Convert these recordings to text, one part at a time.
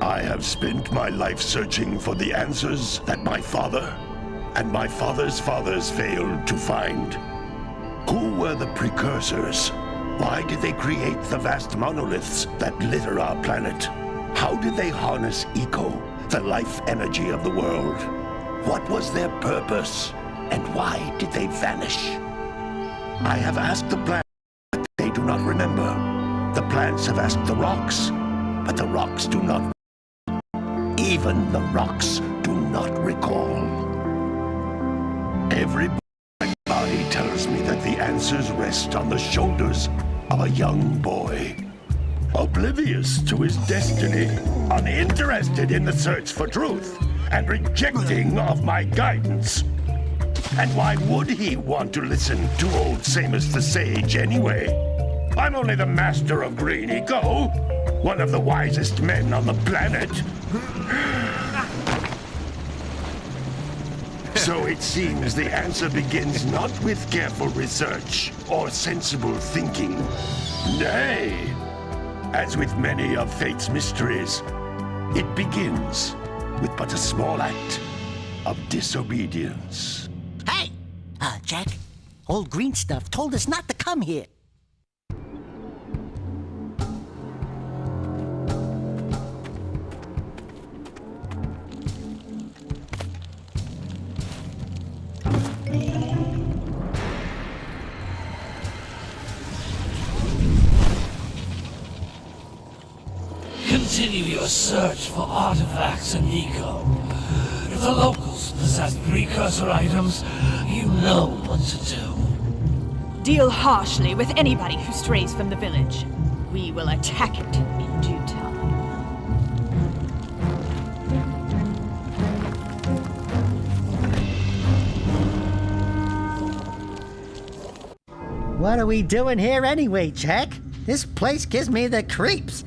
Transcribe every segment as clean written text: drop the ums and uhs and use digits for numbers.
I have spent my life searching for the answers that my father and my father's fathers failed to find. Who were the Precursors? Why did they create the vast monoliths that litter our planet? How did they harness eco, the life energy of the world? What was their purpose? And why did they vanish? I have asked the plants, but they do not remember. The plants have asked the rocks, but the rocks do not. Even the rocks do not recall. Every body tells me that the answers rest on the shoulders of a young boy. Oblivious to his destiny, uninterested in the search for truth, and rejecting of my guidance. And why would he want to listen to old Samus the Sage anyway? I'm only the master of green eco, one of the wisest men on the planet. So it seems the answer begins not with careful research or sensible thinking. Nay, as with many of fate's mysteries, it begins with but a small act of disobedience. Hey! Jack, old green stuff told us not to come here. Continue your search for artifacts and eco. If the locals possess precursor items, you know what to do. Deal harshly with anybody who strays from the village. We will attack it in due time. What are we doing here anyway, Jack? This place gives me the creeps.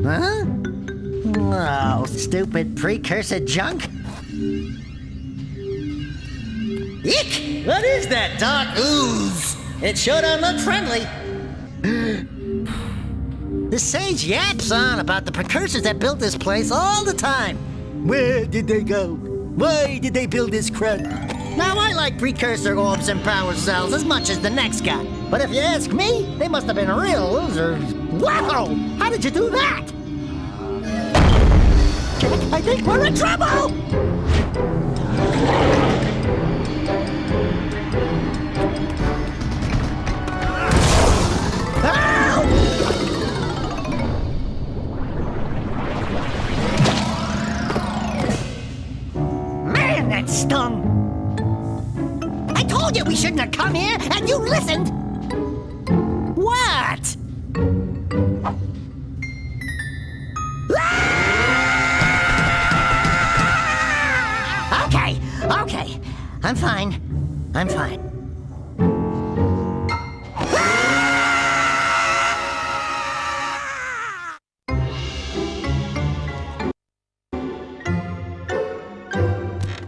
Huh? Oh, stupid precursor junk. Eek! What is that dark ooze? It sure don't look friendly. The sage yaps on about the precursors that built this place all the time. Where did they go? Why did they build this crud? Now, I like precursor orbs and power cells as much as the next guy. But if you ask me, they must have been real losers. Wow! How did you do that? I think we're in trouble! Man, that stung! I told you we shouldn't have come here, and you listened! What? Okay. I'm fine.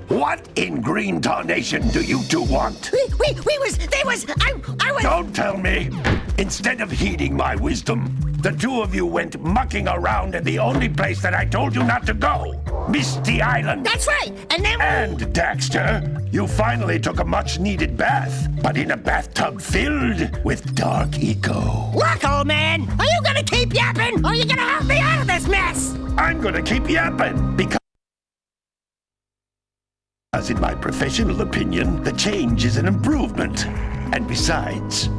What in green tarnation do you two want? I was... Don't tell me! Instead of heeding my wisdom, the two of you went mucking around in the only place that I told you not to go! Misty Island! That's right! And then... And, Daxter, you finally took a much-needed bath, but in a bathtub filled with dark eco. Look, old man! Are you gonna keep yapping, or are you gonna help me out of this mess? I'm gonna keep yapping, because in my professional opinion, the change is an improvement. And besides,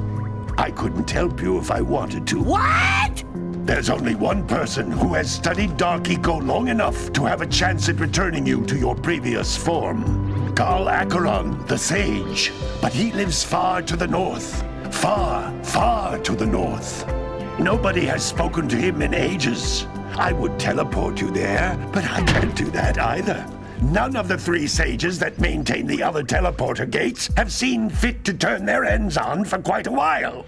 I couldn't help you if I wanted to. What? There's only one person who has studied Dark Eco long enough to have a chance at returning you to your previous form. Carl Acheron, the Sage. But he lives far to the north. Far, far to the north. Nobody has spoken to him in ages. I would teleport you there, but I can't do that either. None of the three sages that maintain the other teleporter gates have seen fit to turn their ends on for quite a while.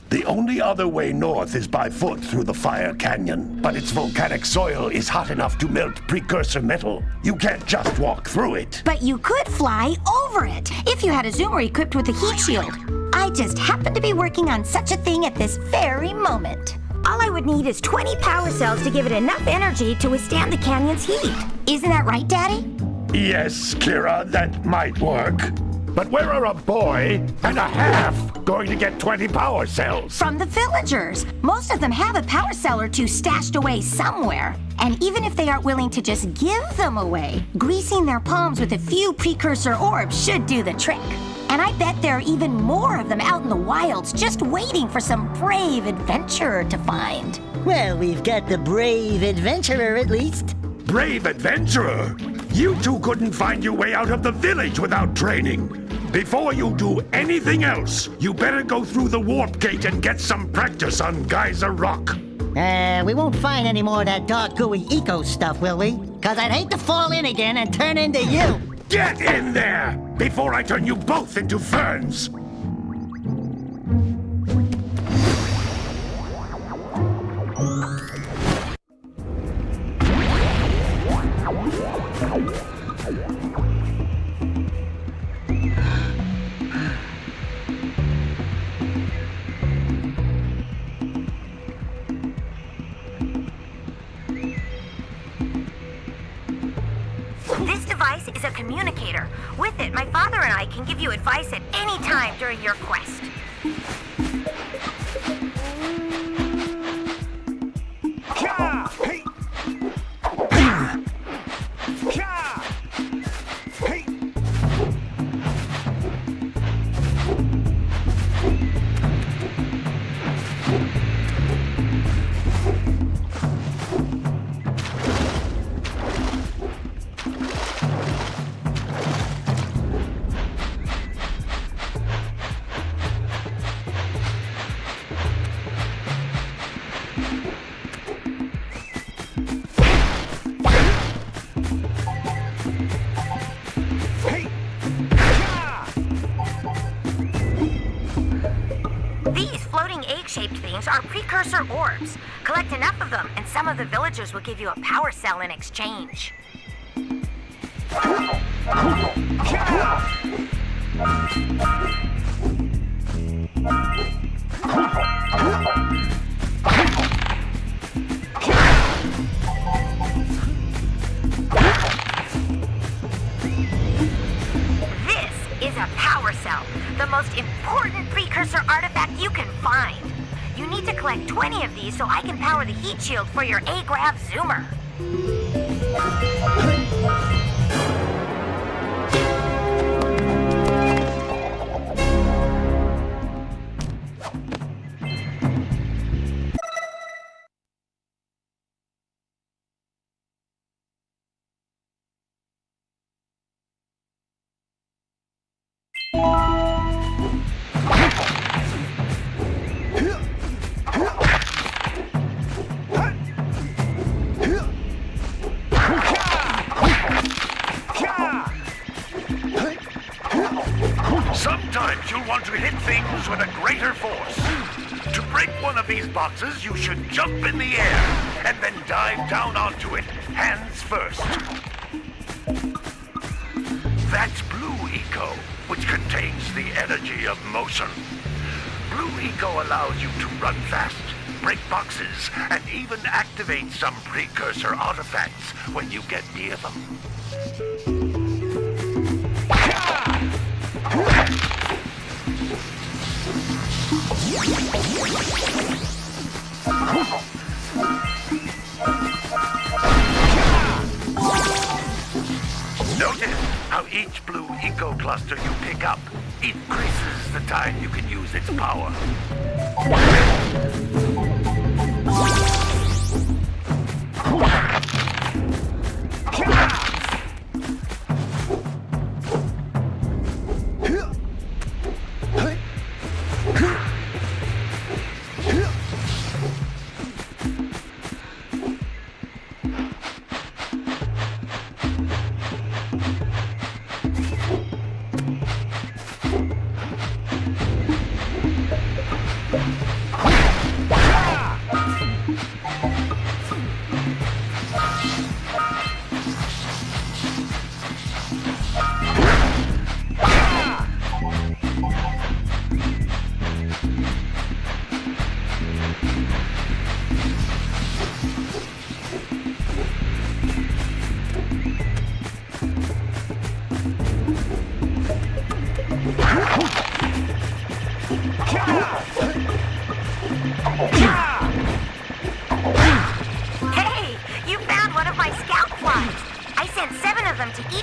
The only other way north is by foot through the Fire Canyon, but its volcanic soil is hot enough to melt precursor metal. You can't just walk through it. But you could fly over it if you had a zoomer equipped with a heat shield. I just happen to be working on such a thing at this very moment. All I would need is 20 power cells to give it enough energy to withstand the canyon's heat. Isn't that right, Daddy? Yes, Kira, that might work. But where are a boy and a half going to get 20 power cells? From the villagers. Most of them have a power cell or two stashed away somewhere. And even if they aren't willing to just give them away, greasing their palms with a few precursor orbs should do the trick. And I bet there are even more of them out in the wilds just waiting for some brave adventurer to find. Well, we've got the brave adventurer at least. Brave adventurer! You two couldn't find your way out of the village without training. Before you do anything else, you better go through the warp gate and get some practice on Geyser Rock. We won't find any more of that dark gooey eco stuff, will we? 'Cause I'd hate to fall in again and turn into you. Get in there before I turn you both into ferns. This device is a communicator. With it, my father and I can give you advice at any time during your quest. These floating egg-shaped things are precursor orbs. Collect enough of them, and some of the villagers will give you a power cell in exchange. This is a power cell, the most important precursor artifact you can find. You need to collect 20 of these so I can power the heat shield for your A-Grav zoomer. Sometimes you'll want to hit things with a greater force. To break one of these boxes, you should jump in the air and then dive down onto it, hands first. That's Blue Eco, which contains the energy of motion. Blue Eco allows you to run fast, break boxes, and even activate some precursor artifacts when you get near them. Notice how each Blue Eco cluster you pick up increases the time you can use its power.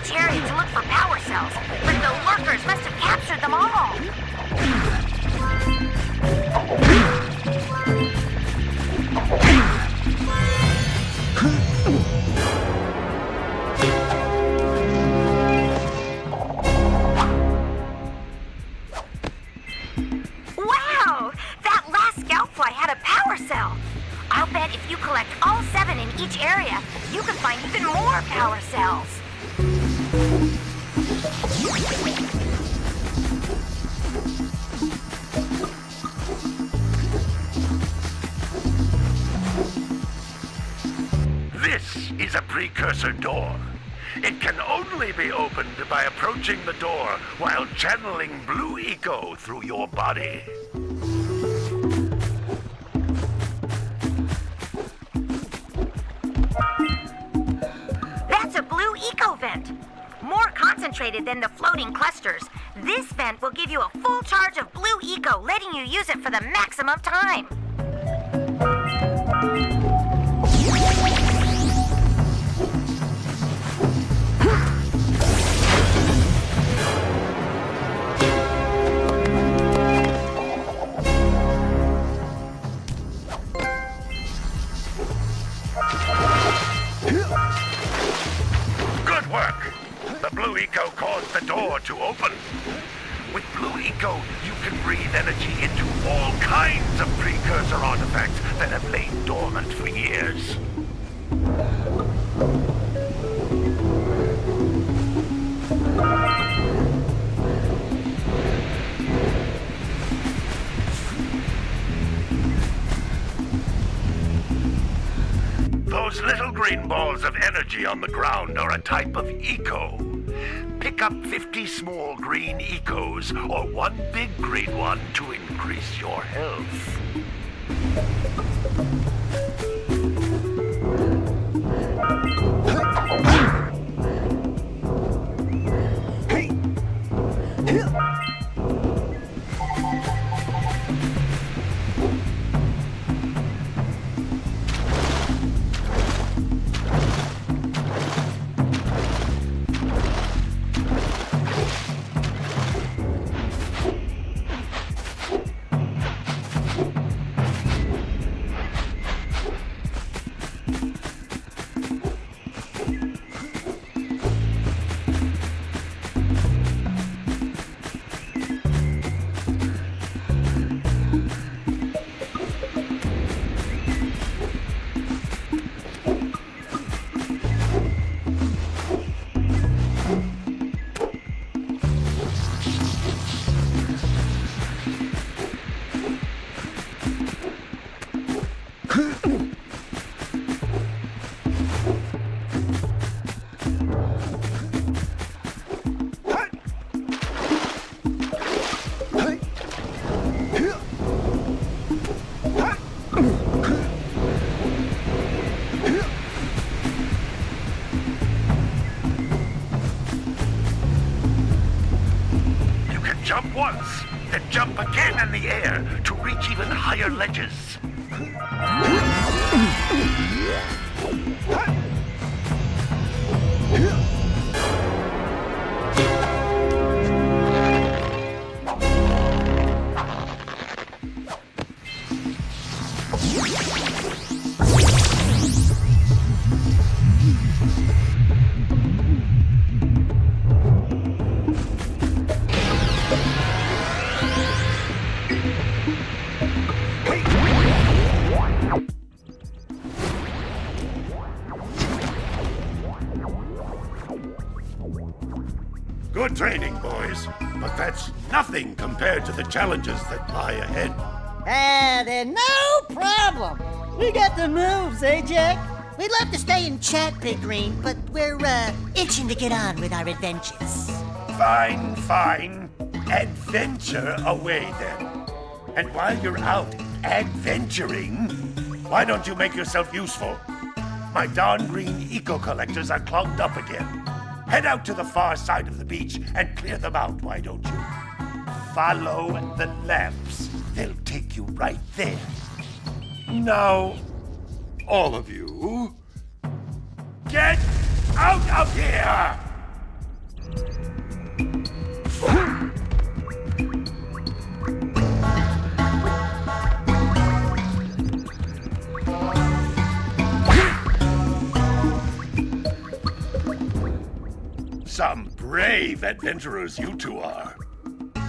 each area to look for power cells, but the lurkers must have captured them all. Wow! That last scoutfly had a power cell. I'll bet if you collect all 7 in each area, you can find even more power cells. This is a precursor door. It can only be opened by approaching the door while channeling blue eco through your body. That's a blue eco vent. More concentrated than the floating clusters. This vent will give you a full charge of blue eco, letting you use it for the maximum time. Good work! The blue eco caused the door to open. With blue eco, you can breathe energy into all kinds of precursor artifacts that have lain dormant for years. Those little green balls of energy on the ground are a type of eco. Pick up 50 small green ecos or one big green one to increase your health. Jump once, then jump again in the air to reach even higher ledges. Good training, boys, but that's nothing compared to the challenges that lie ahead. Then no problem. We got the moves, eh, Jack? We'd love to stay and chat, Big Green, but we're, itching to get on with our adventures. Fine, fine. Adventure away, then. And while you're out adventuring, why don't you make yourself useful? My darn green eco-collectors are clogged up again. Head out to the far side of the beach and clear them out, why don't you? Follow the lamps. They'll take you right there. Now, all of you, get out of here! Some brave adventurers you two are.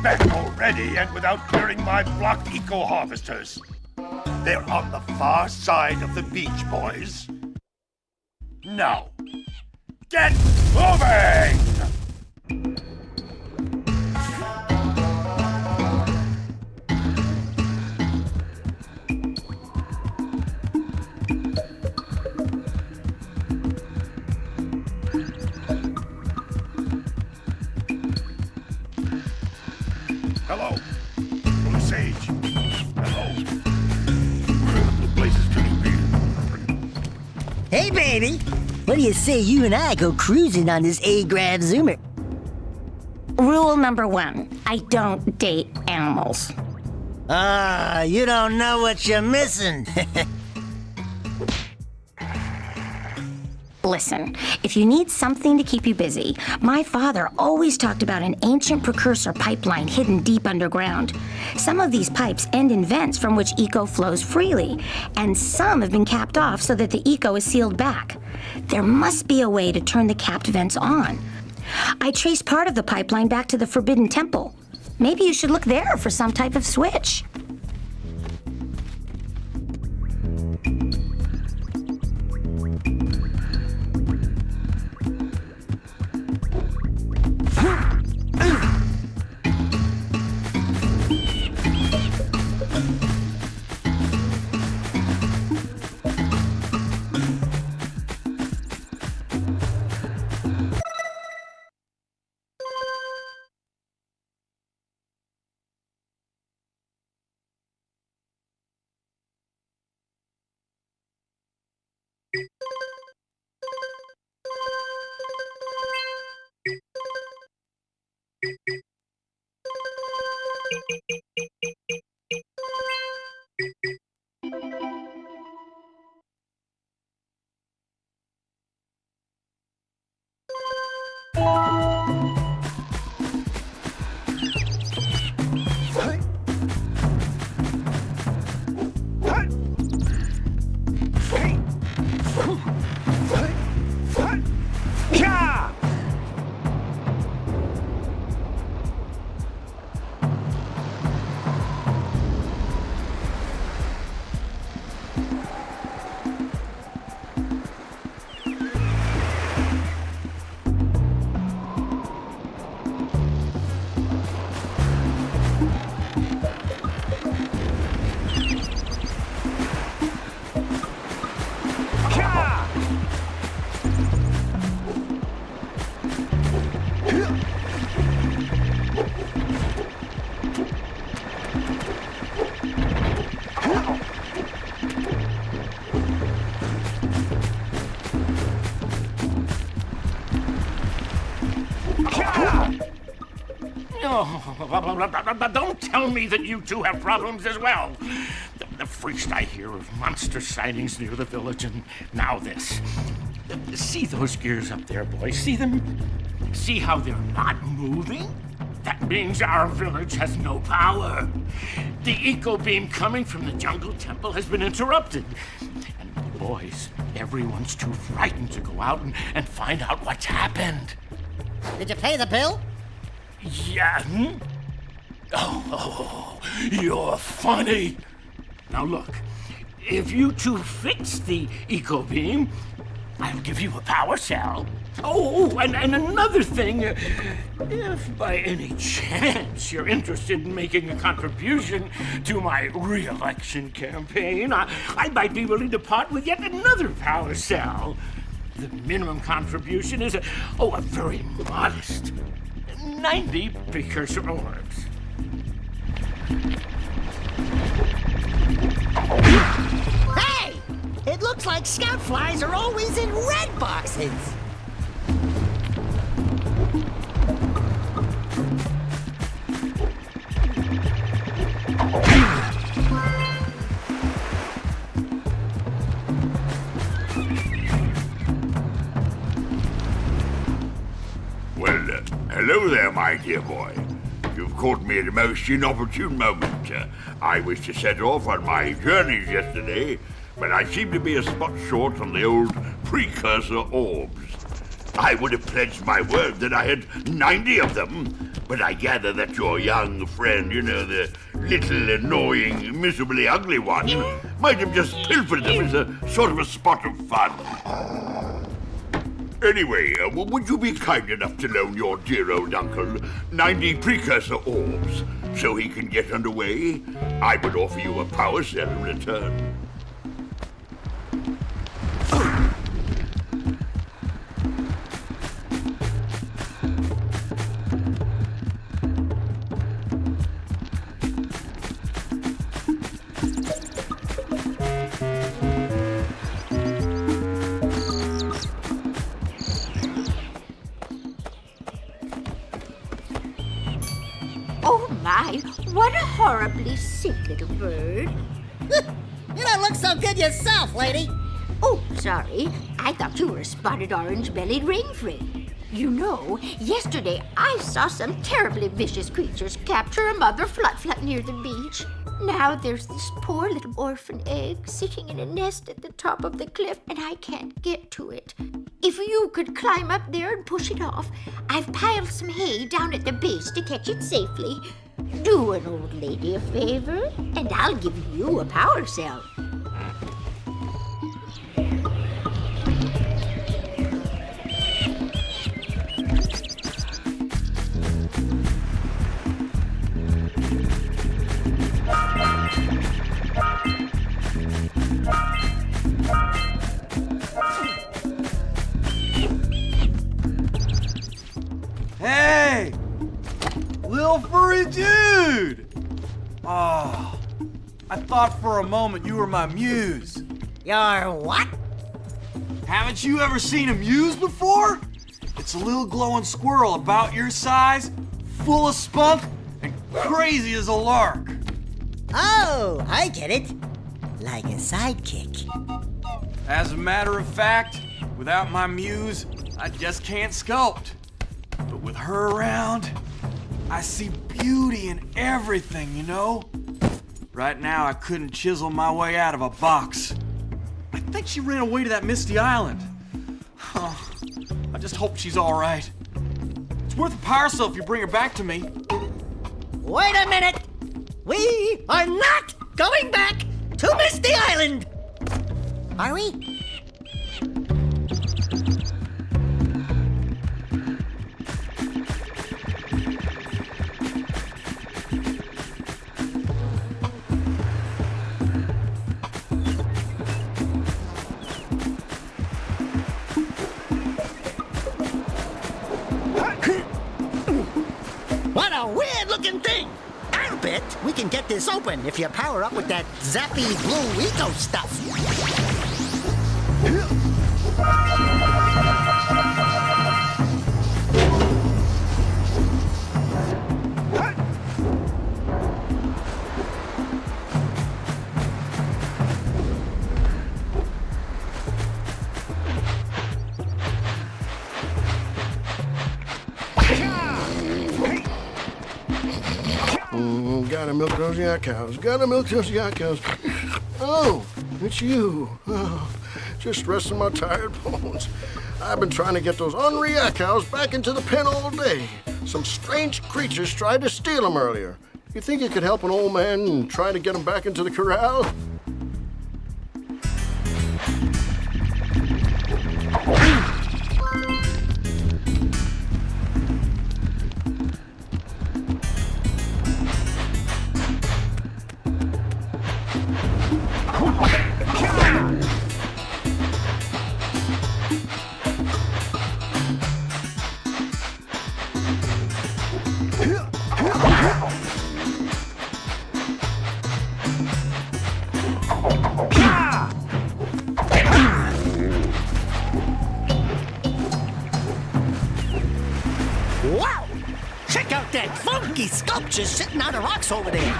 Back already and without clearing my blocked eco-harvesters. They're on the far side of the beach, boys. Now, get moving! Hello? Blue Sage? Hello? The place is turning weird. Hey, baby! What do you say you and I go cruising on this A-Grav Zoomer? Rule number 1, I don't date animals. Ah, you don't know what you're missing. Listen, if you need something to keep you busy, my father always talked about an ancient precursor pipeline hidden deep underground. Some of these pipes end in vents from which eco flows freely, and some have been capped off so that the eco is sealed back. There must be a way to turn the capped vents on. I traced part of the pipeline back to the Forbidden Temple. Maybe you should look there for some type of switch. Don't tell me that you two have problems as well. The first I hear of monster sightings near the village, and now this. See those gears up there, boys? See them? See how they're not moving? That means our village has no power. The eco beam coming from the jungle temple has been interrupted. And boys, everyone's too frightened to go out and find out what's happened. Did you pay the bill? Yeah. Oh, you're funny. Now look, if you two fix the eco beam, I'll give you a power cell. Oh, and another thing, if by any chance you're interested in making a contribution to my re-election campaign, I might be willing to part with yet another power cell. The minimum contribution is a very modest 90 precursor orbs. Hey! It looks like scout flies are always in red boxes. Well, hello there, my dear boy. You've caught me at a most inopportune moment. I was to set off on my journeys yesterday, but I seem to be a spot short on the old precursor orbs. I would have pledged my word that I had 90 of them. But I gather that your young friend, the little annoying, miserably ugly one, might have just pilfered them as a sort of a spot of fun. Anyway, would you be kind enough to loan your dear old uncle 90 Precursor orbs so he can get underway? I would offer you a power cell in return. Oh my, what a horribly sick little bird. You don't look so good yourself, lady. Oh, sorry. I thought you were a spotted orange-bellied rainfrey. You know, yesterday I saw some terribly vicious creatures capture a mother flut-flut near the beach. Now there's this poor little orphan egg sitting in a nest at the top of the cliff, and I can't get to it. If you could climb up there and push it off, I've piled some hay down at the base to catch it safely. Do an old lady a favor, and I'll give you a power cell. Hey! Little furry dude! Oh, I thought for a moment you were my muse. Your what? Haven't you ever seen a muse before? It's a little glowing squirrel about your size, full of spunk, and crazy as a lark. Oh, I get it. Like a sidekick. As a matter of fact, without my muse, I just can't sculpt. But with her around, I see beauty in everything, you know? Right now, I couldn't chisel my way out of a box. I think she ran away to that misty island. Oh, I just hope she's all right. It's worth a power cell if you bring her back to me. Wait a minute! We are not going back to Misty Island! Are we? What a weird-looking thing! I'll bet we can get this open if you power up with that zappy blue eco stuff. Gotta milk those yak cows. Gotta milk those yak cows. Oh, it's you. Oh, just resting my tired bones. I've been trying to get those ornery yak cows back into the pen all day. Some strange creatures tried to steal them earlier. You think you could help an old man and try to get them back into the corral? Wow! Check out that funky sculpture sitting out of rocks over there.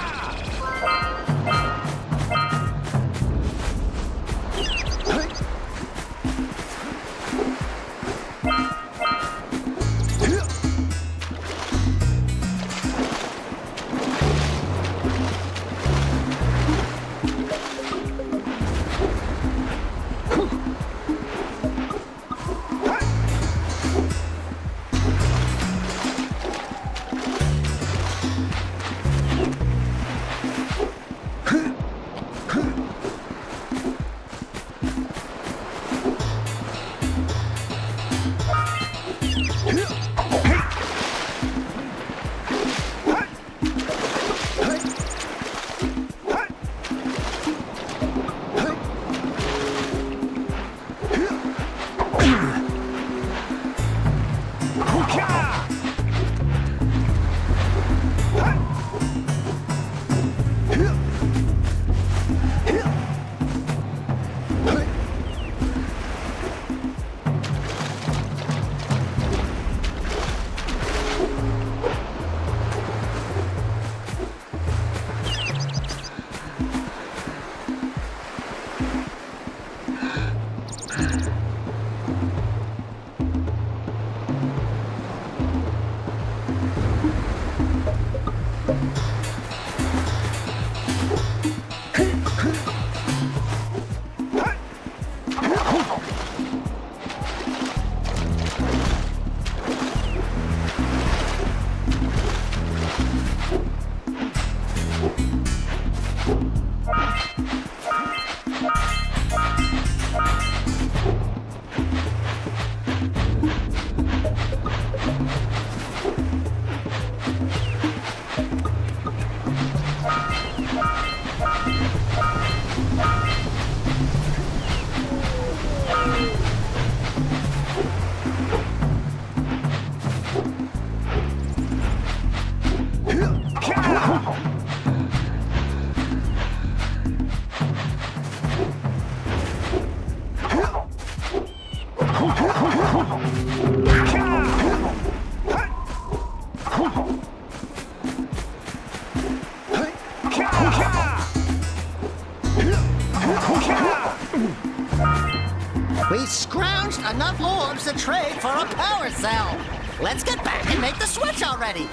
orbs to trade for a power cell. Let's get back and make the switch already.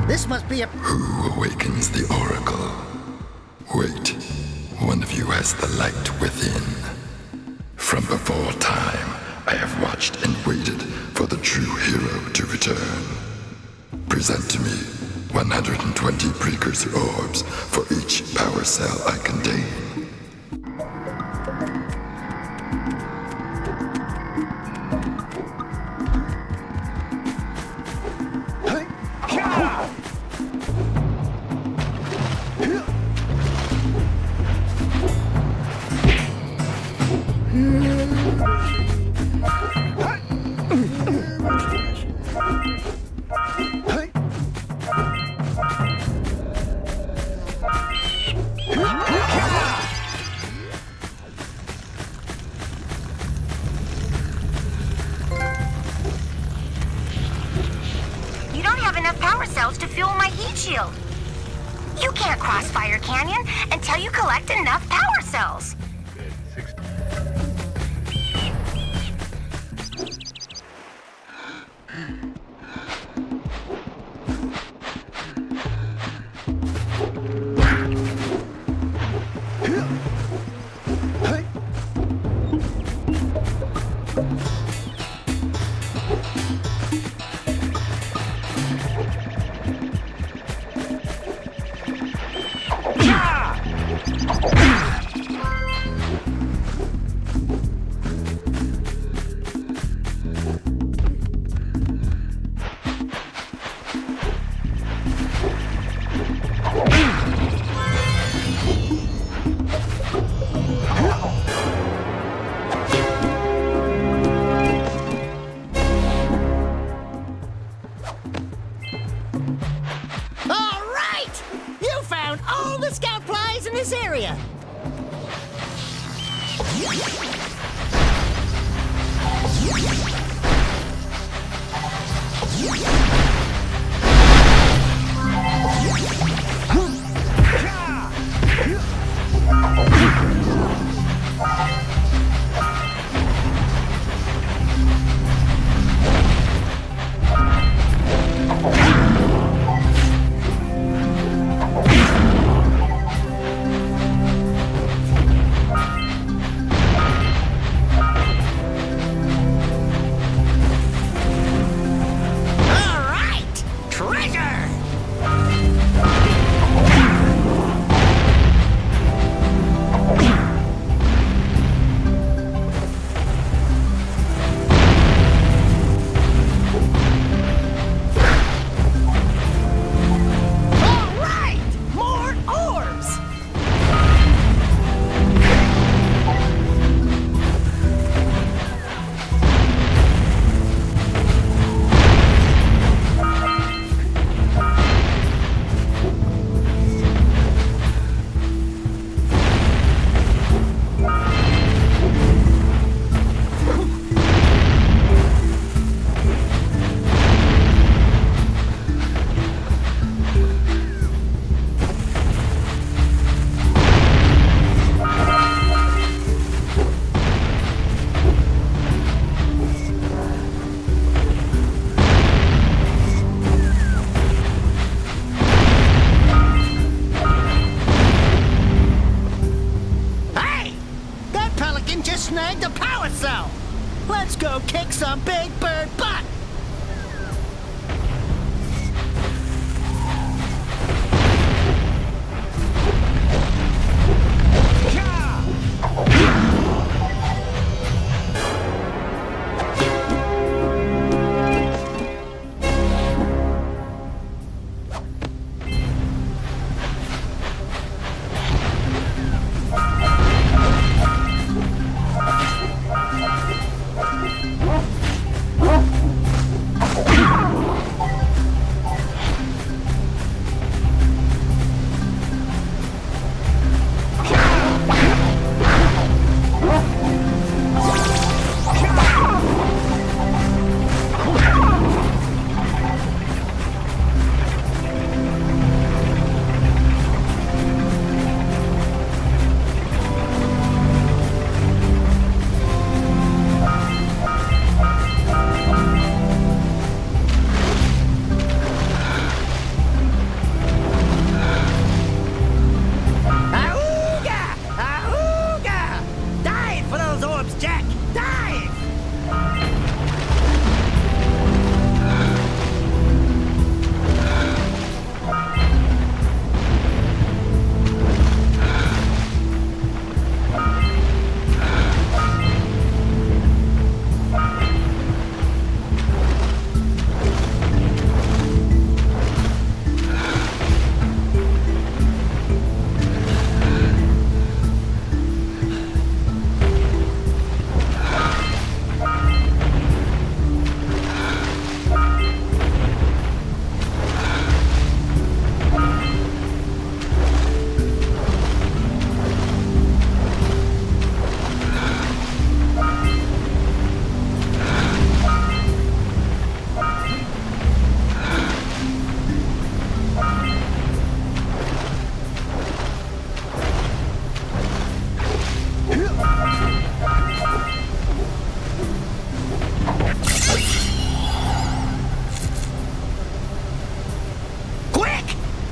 This must be a... Who awakens the Oracle? Wait, one of you has the light within. From before time, I have watched and waited for the true hero to return. Present to me 120 precursor orbs for each power cell I contain. You don't have enough power cells to fuel my heat shield. You can't cross Fire Canyon until you collect enough power cells. All right! You found all the scout flies in this area. All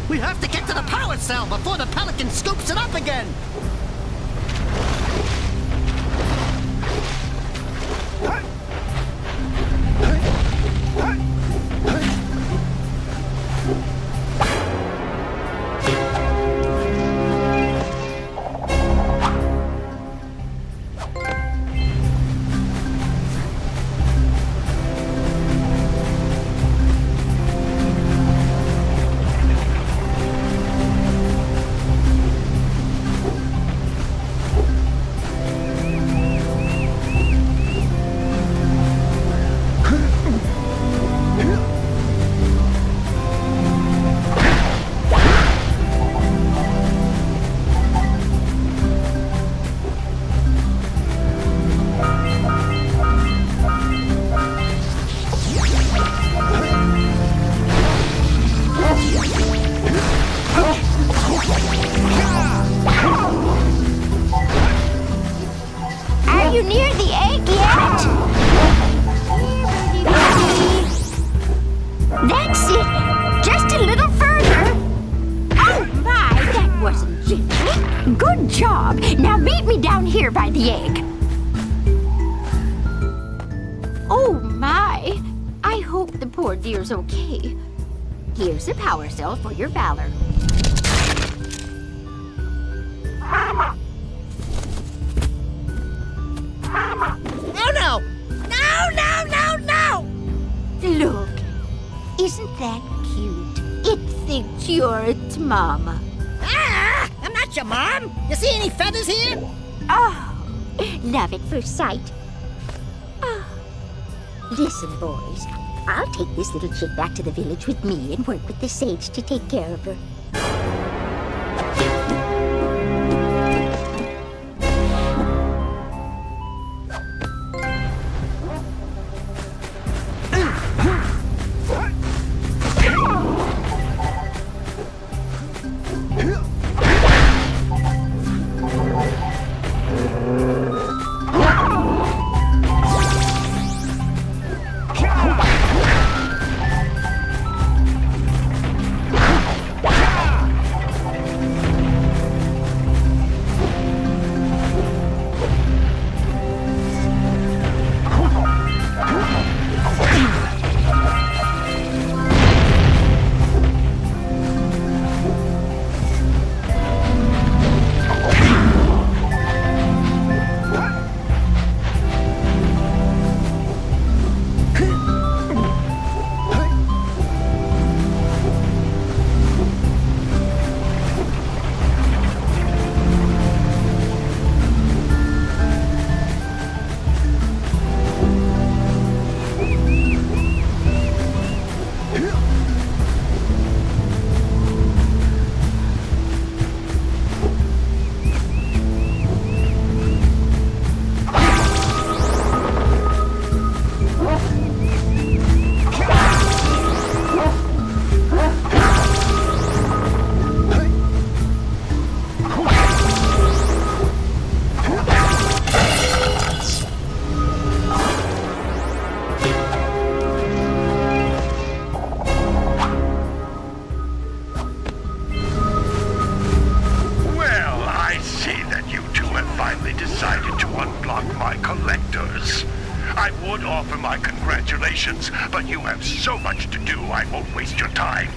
We have to get to the power cell before the Pelican scoops it up again! Are you near the egg yet? That's it. Just a little further. Oh my, that wasn't gentle. Good job. Now meet me down here by the egg. Oh my. I hope the poor dear's okay. Here's a power cell for your valor. No, no! No, no, no, no! Look, isn't that cute? It thinks you're its mama. Ah! I'm not your mom! You see any feathers here? Oh, love at first sight. Oh. Listen, boys. I'll take this little chick back to the village with me and work with the sage to take care of her. I would offer my congratulations, but you have so much to do, I won't waste your time.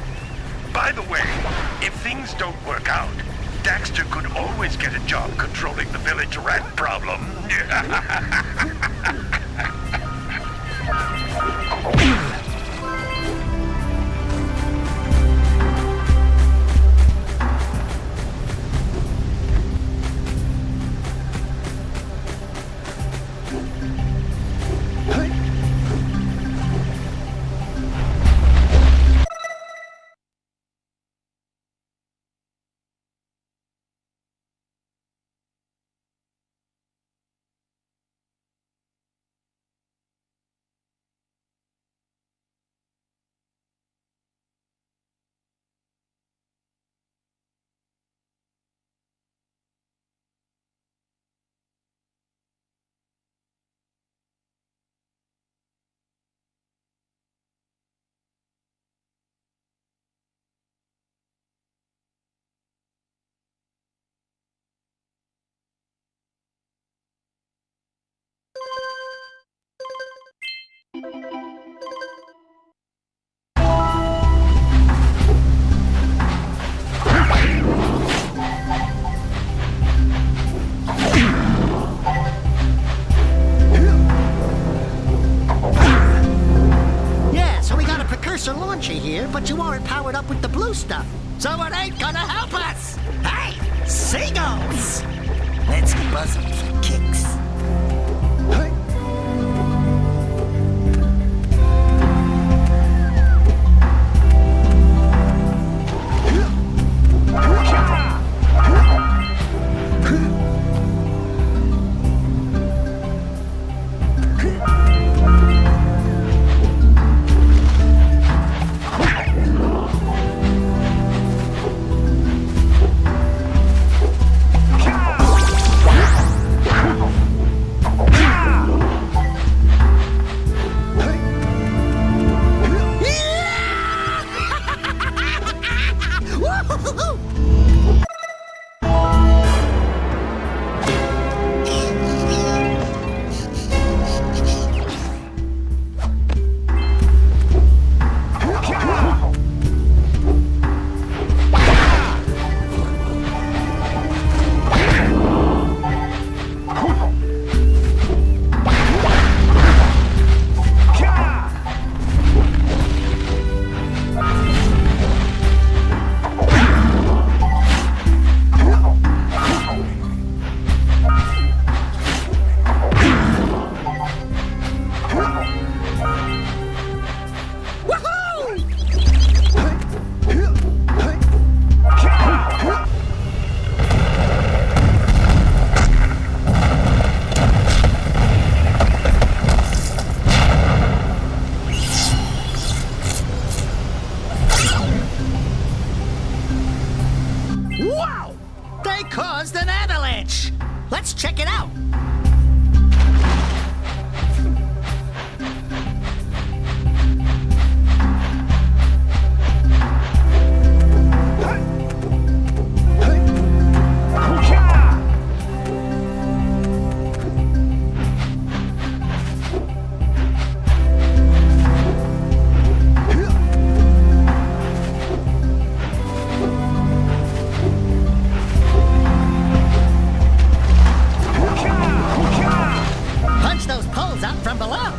By the way, if things don't work out, Daxter could always get a job controlling the village rat problem. Yeah, so we got a Precursor launcher here, but you aren't powered up with the blue stuff. So it ain't gonna help us! Hey, seagulls! Let's buzz them for kicks. Wow! They caused an avalanche! Let's check it out! Punch those poles out from below!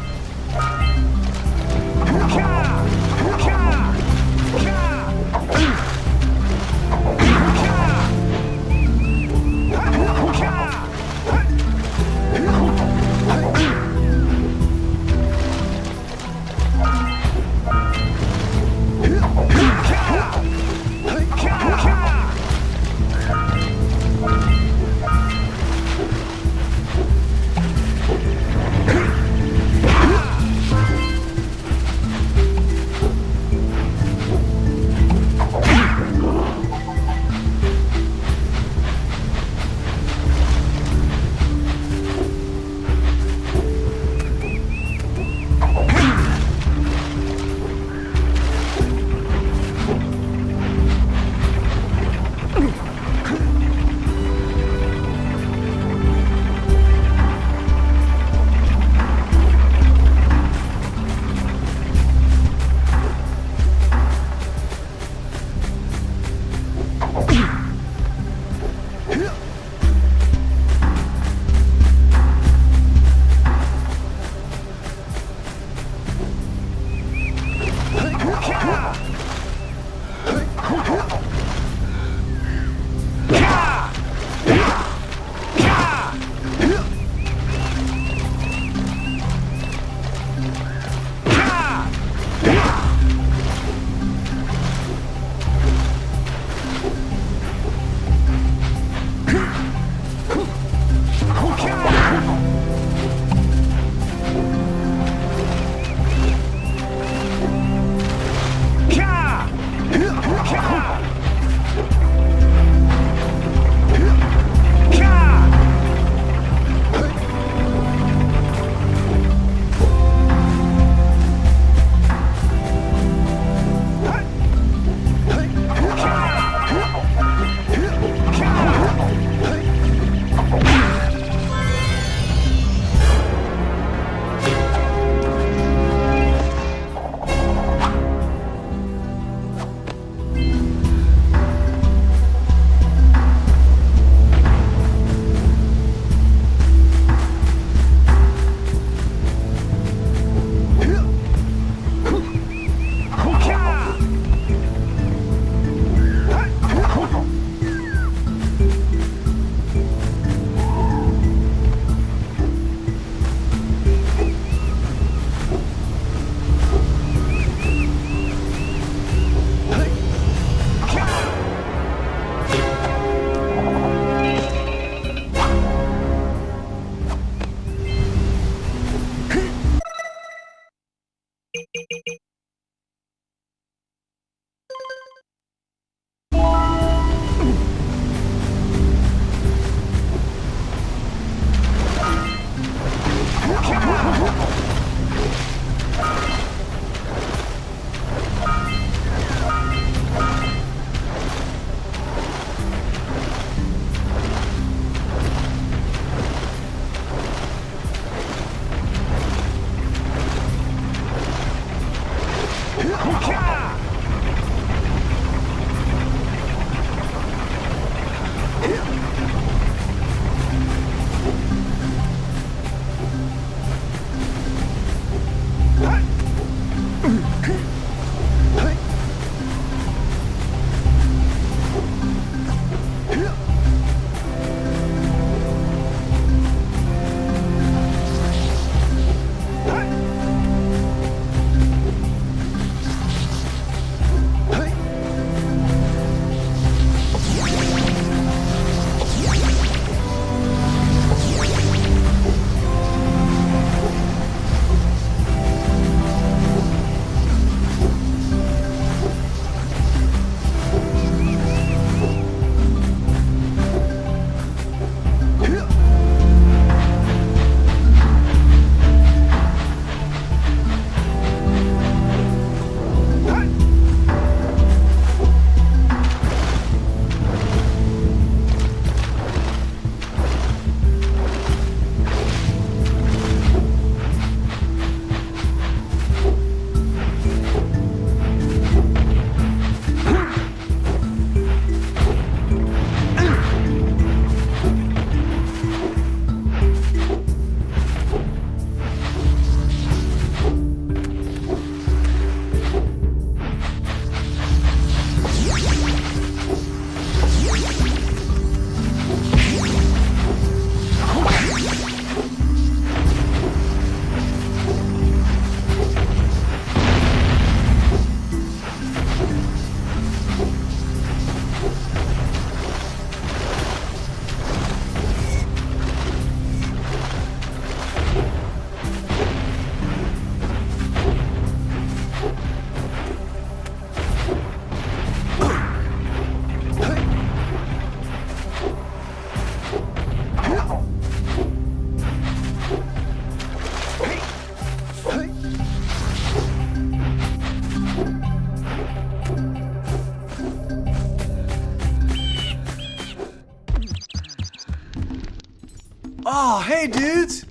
Oh, hey, dudes!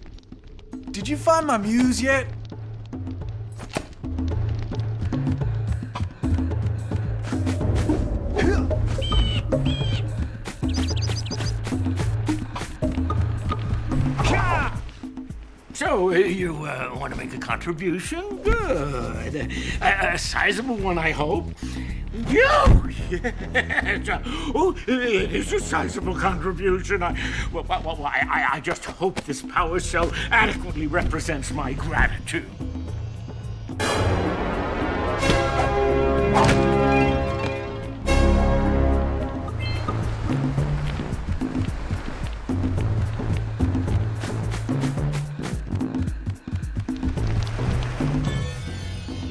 Did you find my muse yet? So, you want to make a contribution? Good. A sizable one, I hope. Oh, yes. Oh, it is a sizable contribution. I just hope this power cell adequately represents my gratitude.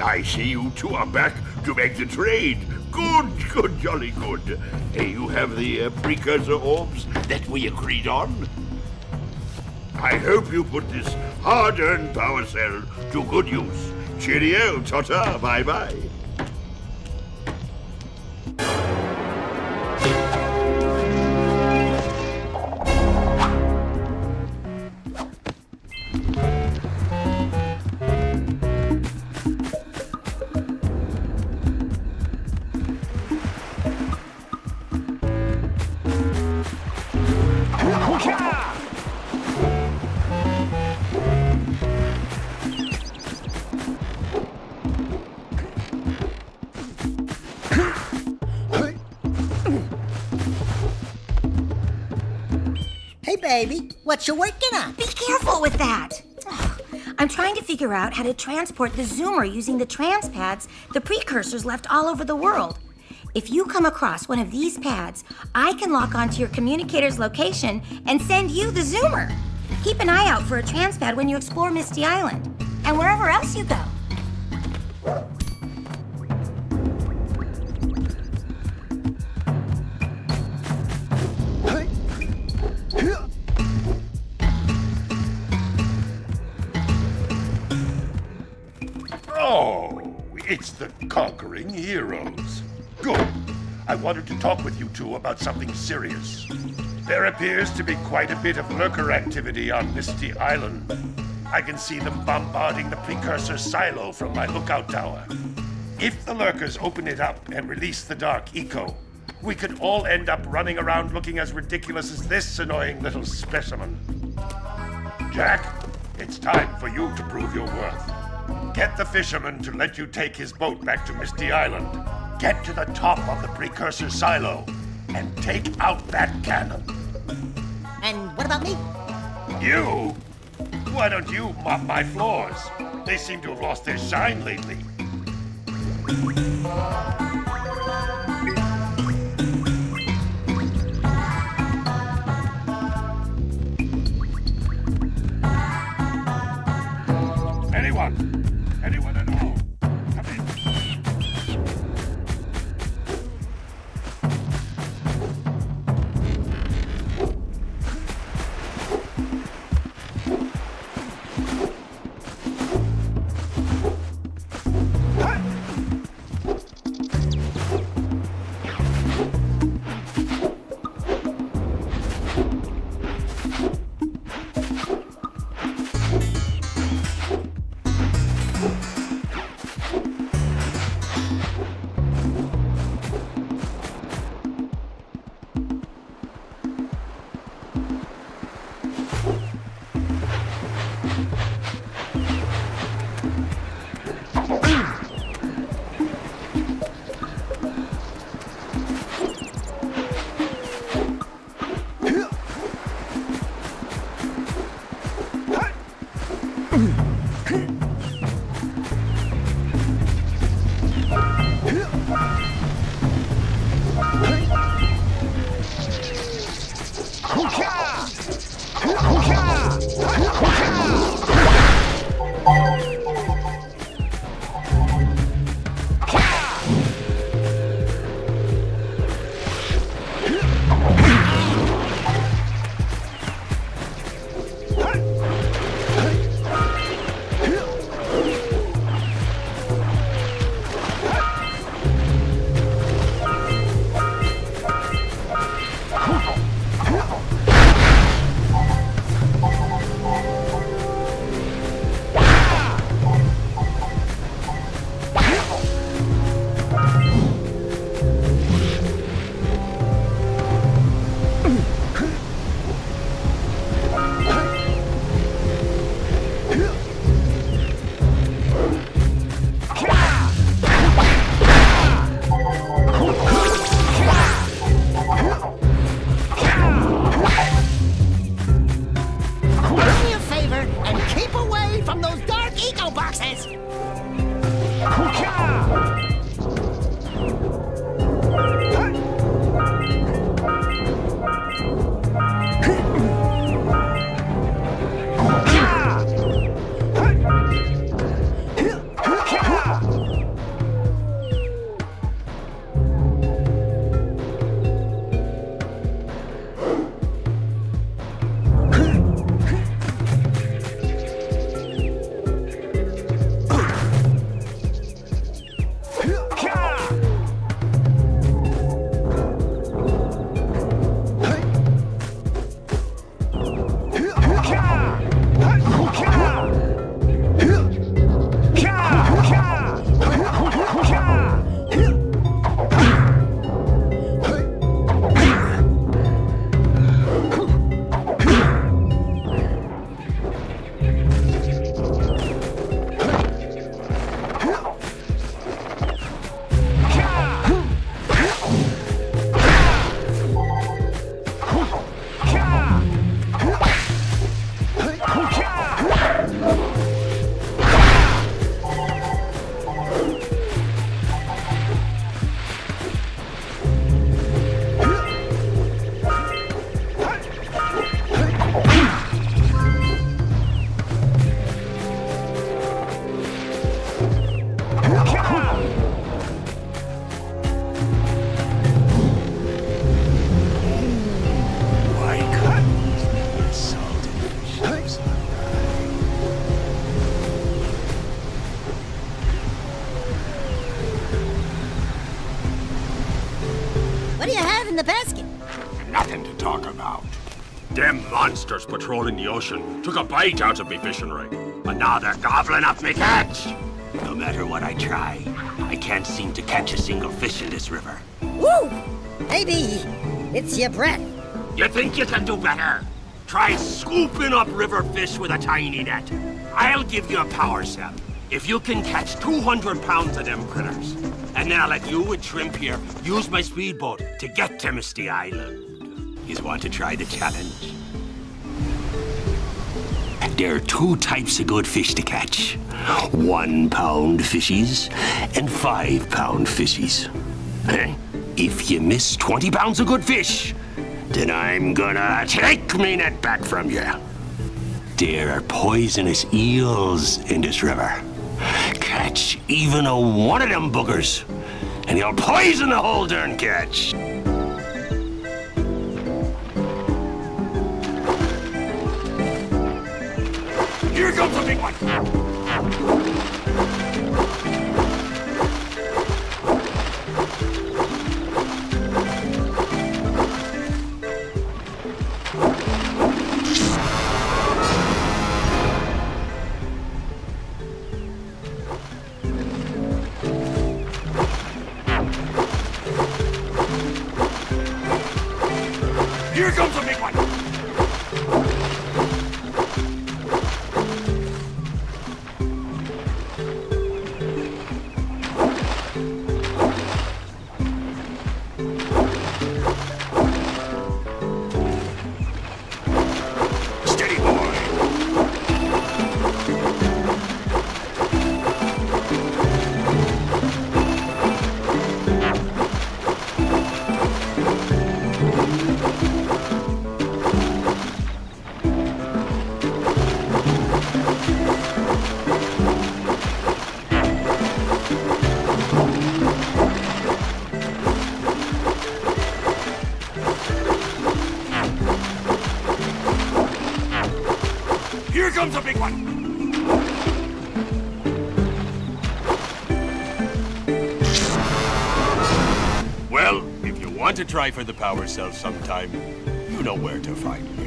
I see you two are back to make the trade. Good, jolly good. You have the precursor orbs that we agreed on? I hope you put this hard-earned power cell to good use. Cheerio, ta-ta, bye-bye. Hey, baby, what you working on? Be careful with that. I'm trying to figure out how to transport the Zoomer using the trans pads the Precursors left all over the world. If you come across one of these pads, I can lock onto your communicator's location and send you the Zoomer. Keep an eye out for a trans pad when you explore Misty Island and wherever else you go. Oh, it's the Conquering Heroes. Good. I wanted to talk with you two about something serious. There appears to be quite a bit of lurker activity on Misty Island. I can see them bombarding the Precursor silo from my lookout tower. If the lurkers open it up and release the Dark Eco, we could all end up running around looking as ridiculous as this annoying little specimen. Jack, it's time for you to prove your worth. Get the fisherman to let you take his boat back to Misty Island. Get to the top of the Precursor silo and take out that cannon. And what about me? You? Why don't you mop my floors? They seem to have lost their shine lately. Anyone at all? Come in. the basket. Nothing to talk about. Them monsters patrolling the ocean took a bite out of me fishing rig, and now they're gobbling up me catch. No matter what I try, I can't seem to catch a single fish in this river. Woo! Maybe it's your breath. You think you can do better? Try scooping up river fish with a tiny net. I'll give you a power cell if you can catch 200 pounds of them critters. And then I'll let you and Shrimp here use my speedboat to get to Misty Island. You want to try the challenge? There are two types of good fish to catch. 1 pound fishies and 5 pound fishies. Eh? If you miss 20 pounds of good fish, then I'm gonna take me net back from you. There are poisonous eels in this river. Catch even a one of them boogers, and you'll poison the whole darn catch. Here comes a big one. Here comes a big one! Steady, boy! Here comes a big one! Well, if you want to try for the power cell sometime, you know where to find me.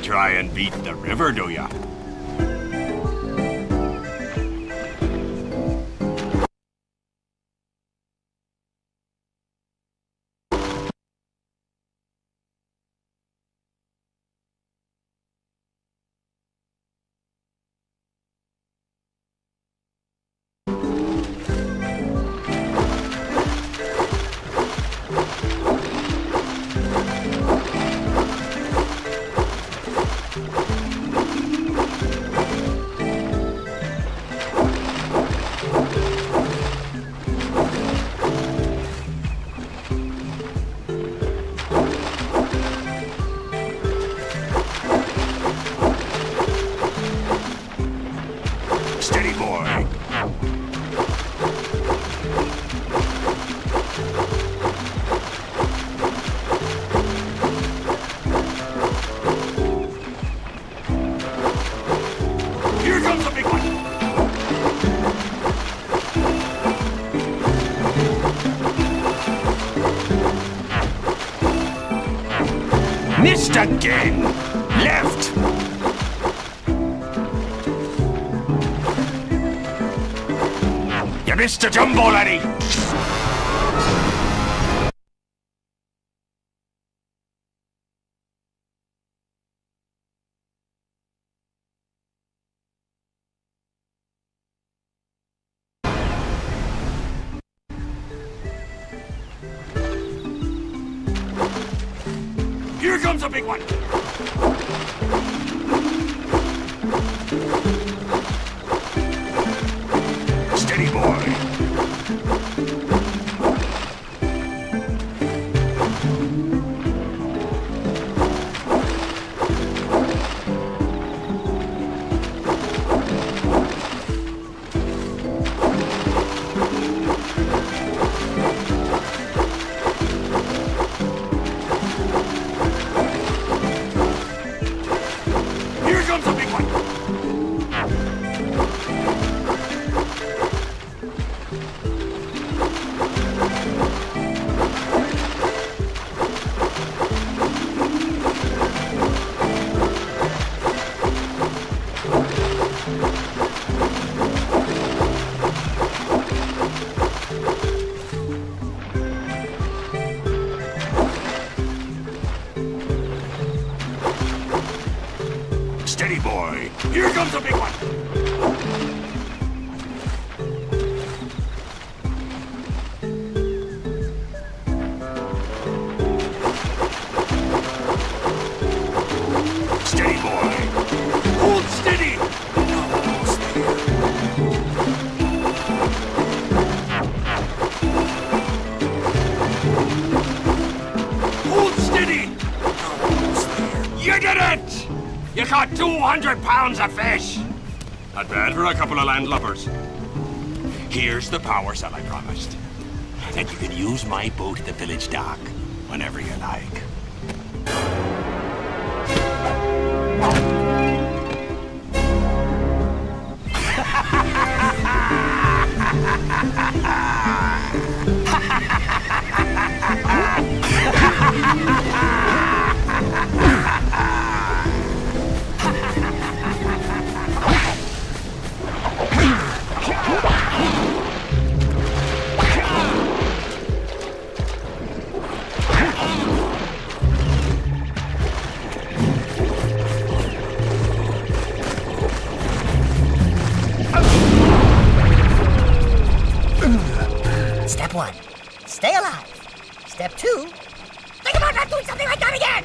to try and beat the river, do ya? Steady, boy. Here comes the big one. Missed again. Left. You missed a jumbo, laddie. Here comes a big one. Steady, boy. Here comes a big one. Steady, boy. Here comes a big one. Steady, boy. Hold steady. Almost there. Hold steady. Almost there. You did it! You caught 200 pounds of fish! Not bad for a couple of landlubbers. Here's the power cell I promised. Then you can use my boat at the village dock whenever you like. Step 1, stay alive. Step 2, think about not doing something like that again!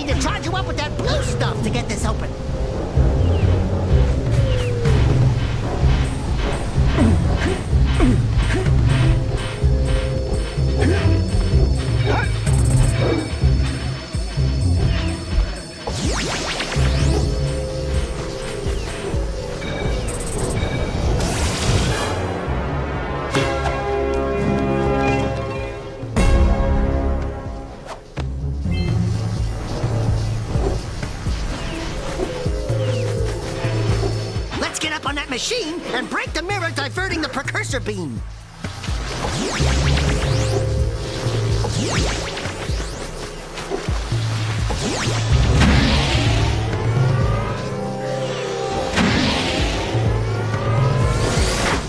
need to charge you up with that blue stuff to get this open. Let's get up on that machine and break the mirror diverting the Precursor beam.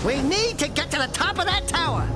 We need to get to the top of that tower.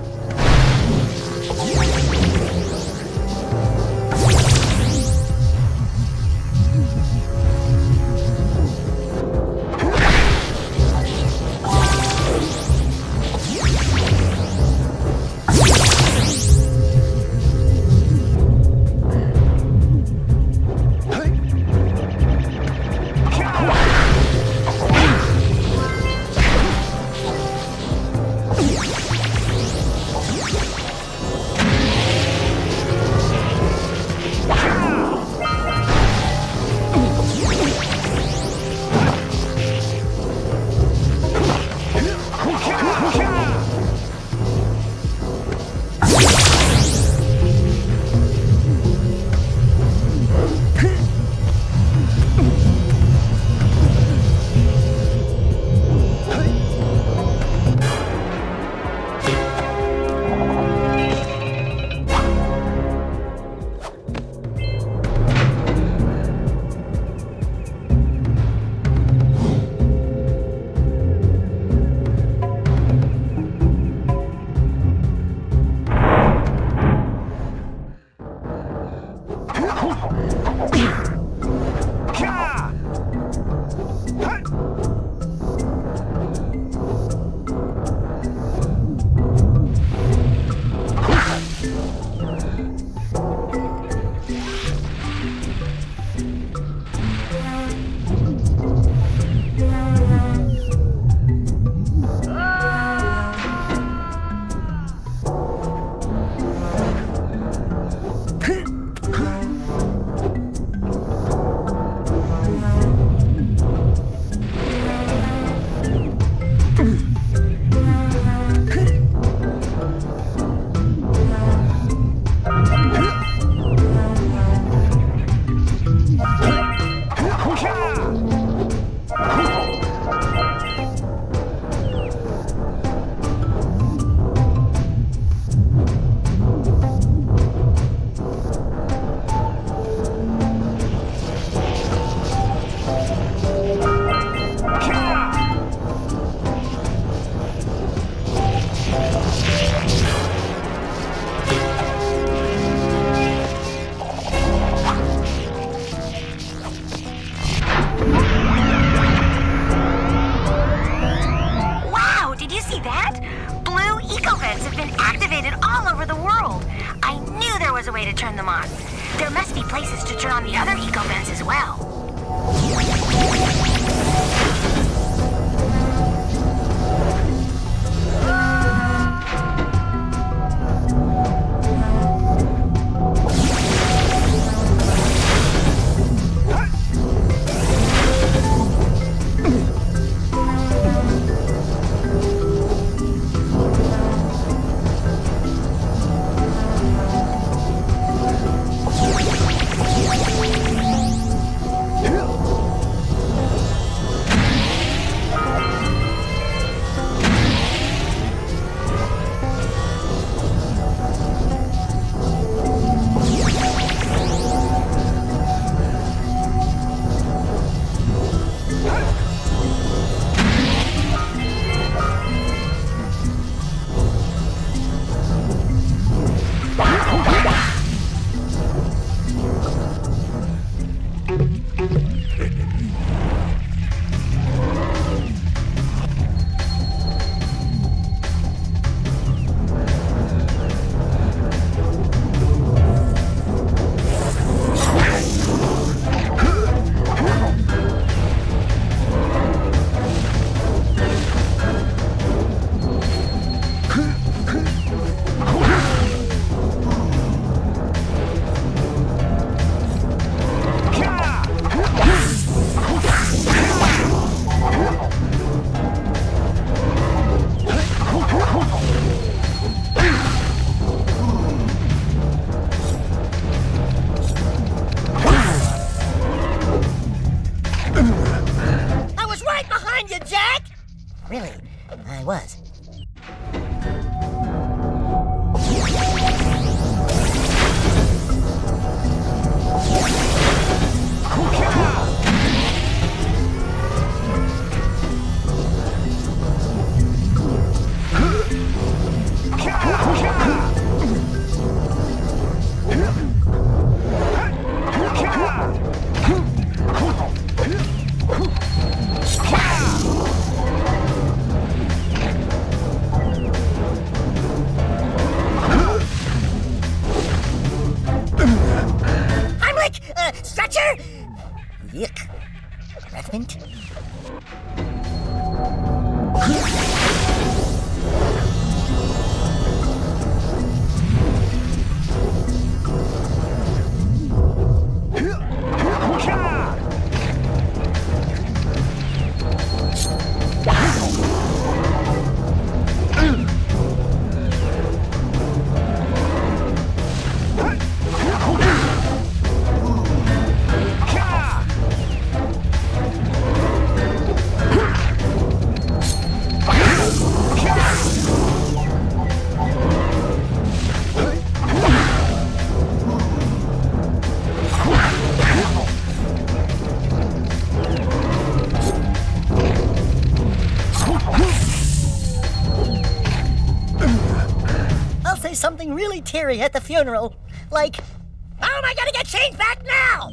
There must be places to turn on the other eco vents as well. was. Stretcher? Yuck. Revenant? Something really teary at the funeral. Like, how am I gonna get change back now?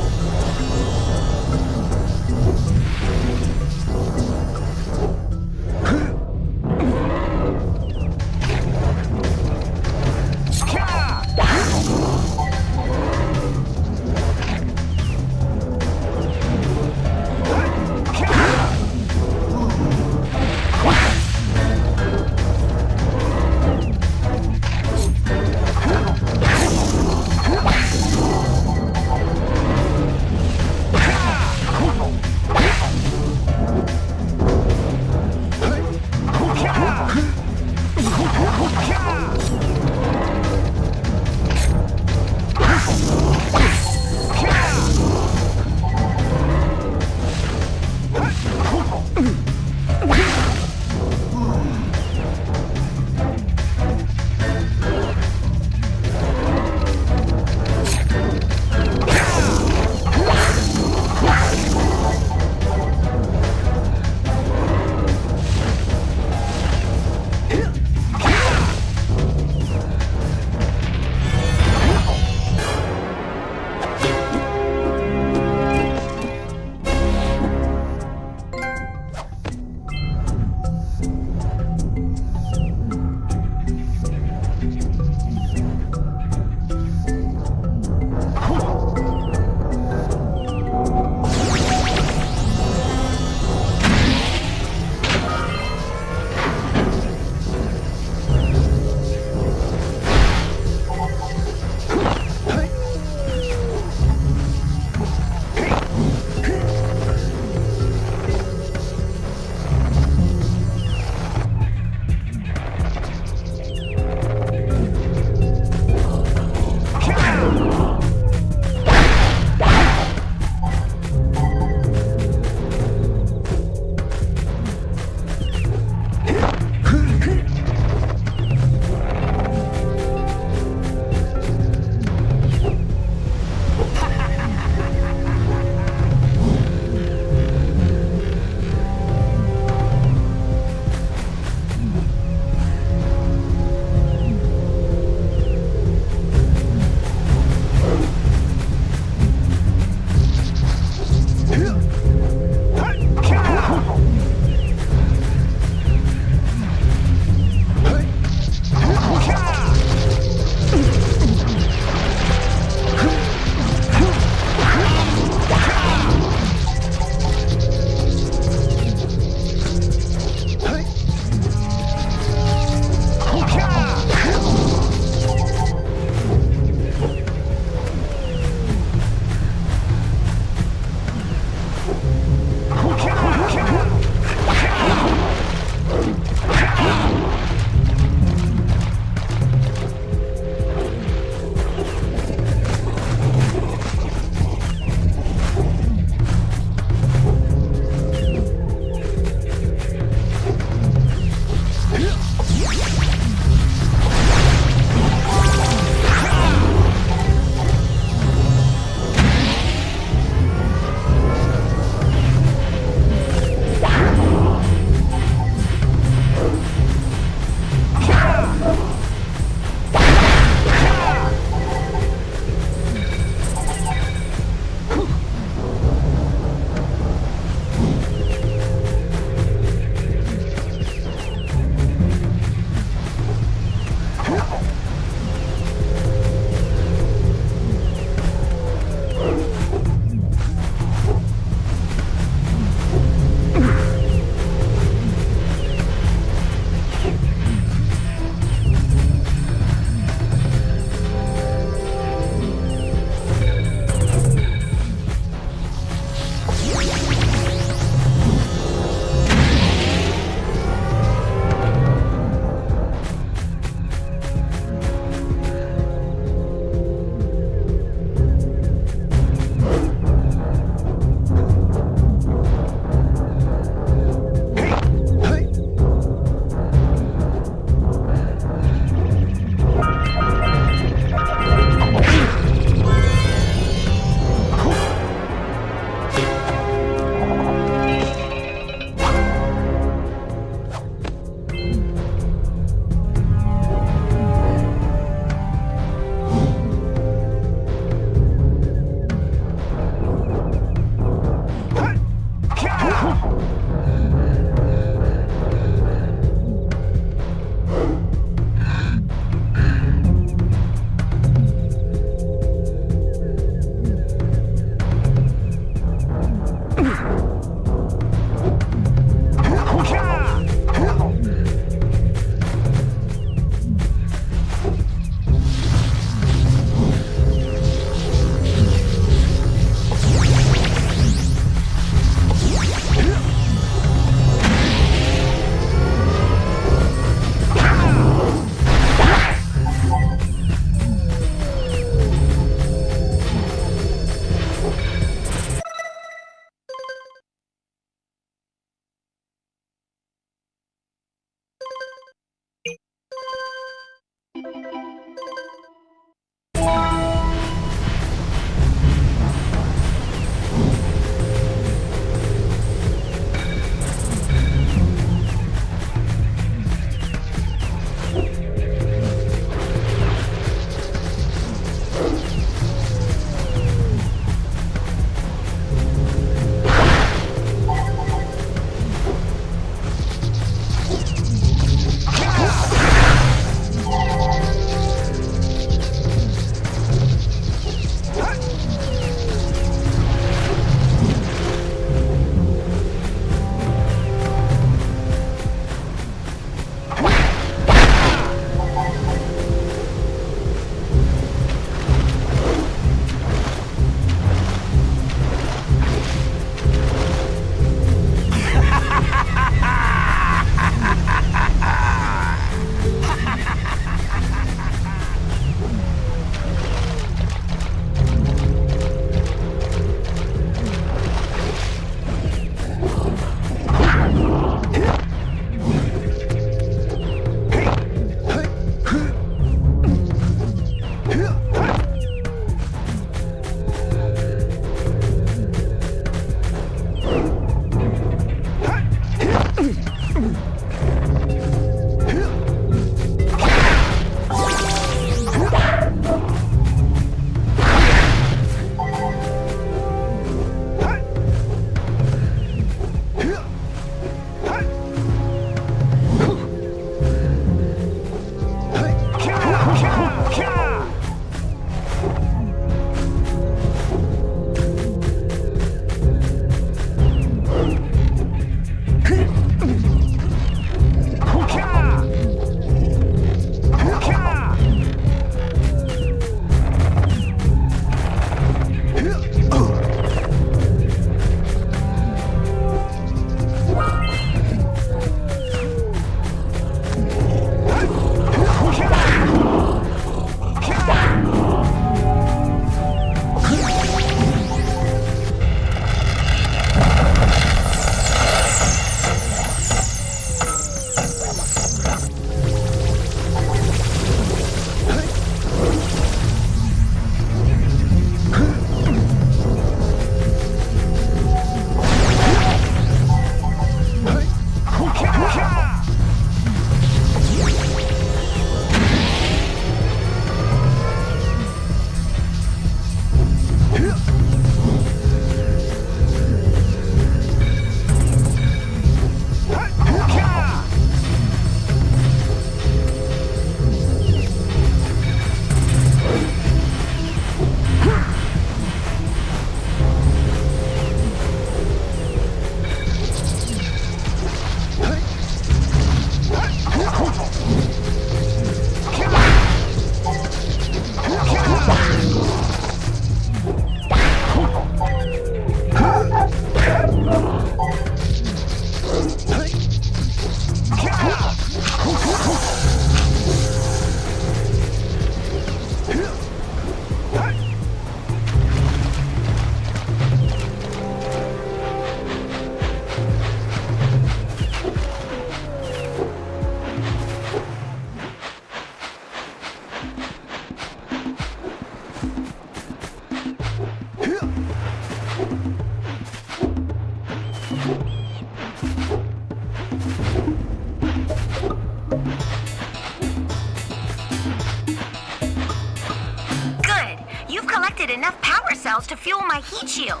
cells to fuel my heat shield.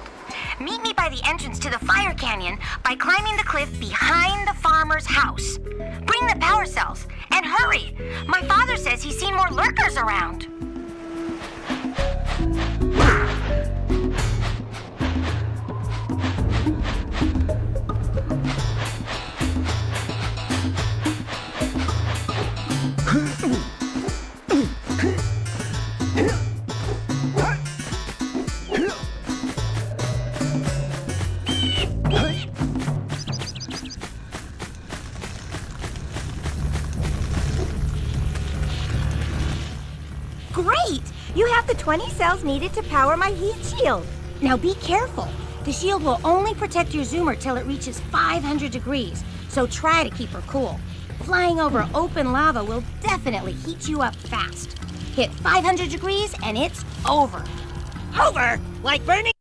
Meet me by the entrance to the fire canyon by climbing the cliff behind the farmer's house. Bring the power cells, and hurry! My father says he's seen more lurkers around. Great! You have the 20 cells needed to power my heat shield. Now be careful. The shield will only protect your zoomer till it reaches 500 degrees, so try to keep her cool. Flying over open lava will definitely heat you up fast. Hit 500 degrees and it's over. Over? Like burning?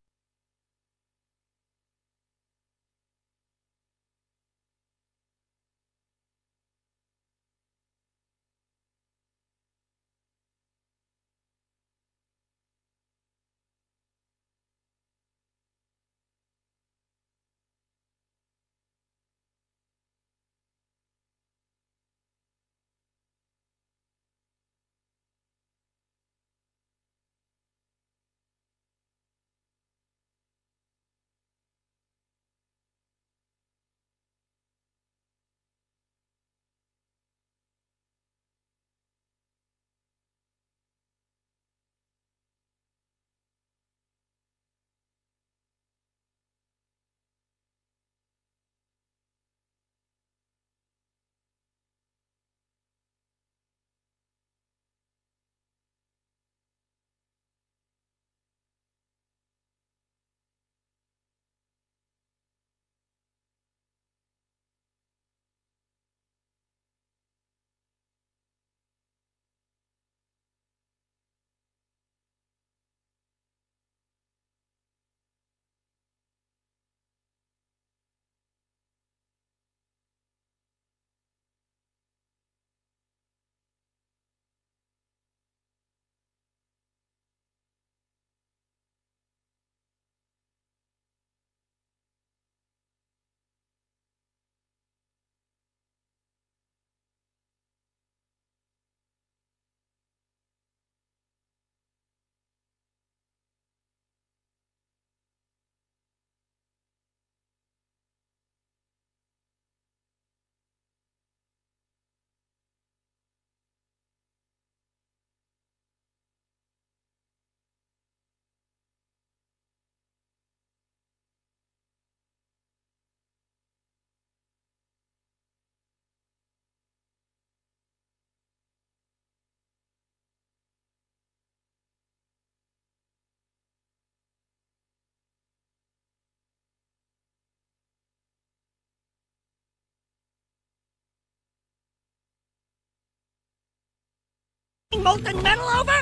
Molten metal over?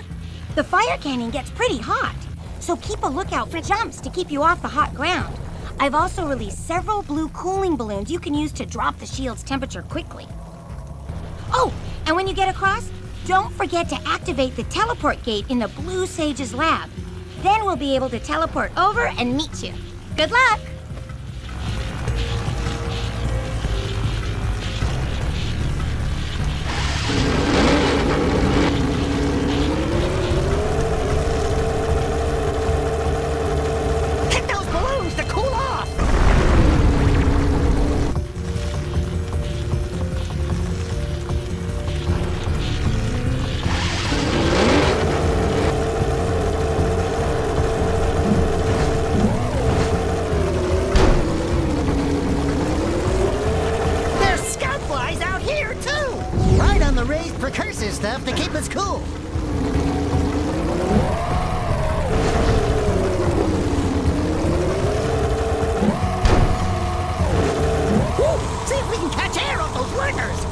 The fire canyon gets pretty hot, so keep a lookout for jumps to keep you off the hot ground. I've also released several blue cooling balloons you can use to drop the shield's temperature quickly. Oh, and when you get across, don't forget to activate the teleport gate in the Blue Sage's lab. Then we'll be able to teleport over and meet you. Good luck! Hit those balloons to cool off! There's scout flies out here, too! Right on the raised Precursor stuff to keep us cool. See if we can catch air off those lurkers!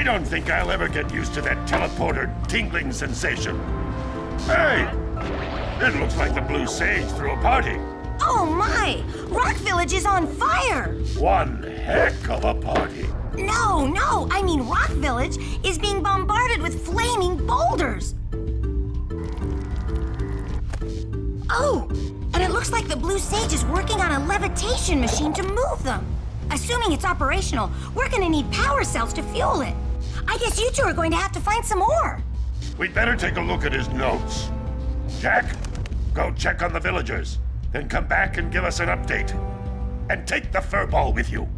I don't think I'll ever get used to that teleporter tingling sensation. Hey! It looks like the Blue Sage threw a party. Oh my! Rock Village is on fire! One heck of a party. No, I mean Rock Village is being bombarded with flaming boulders. Oh, and it looks like the Blue Sage is working on a levitation machine to move them. Assuming it's operational, we're gonna need power cells to fuel it. I guess you two are going to have to find some more. We'd better take a look at his notes. Jack, go check on the villagers. Then come back and give us an update. And take the furball with you.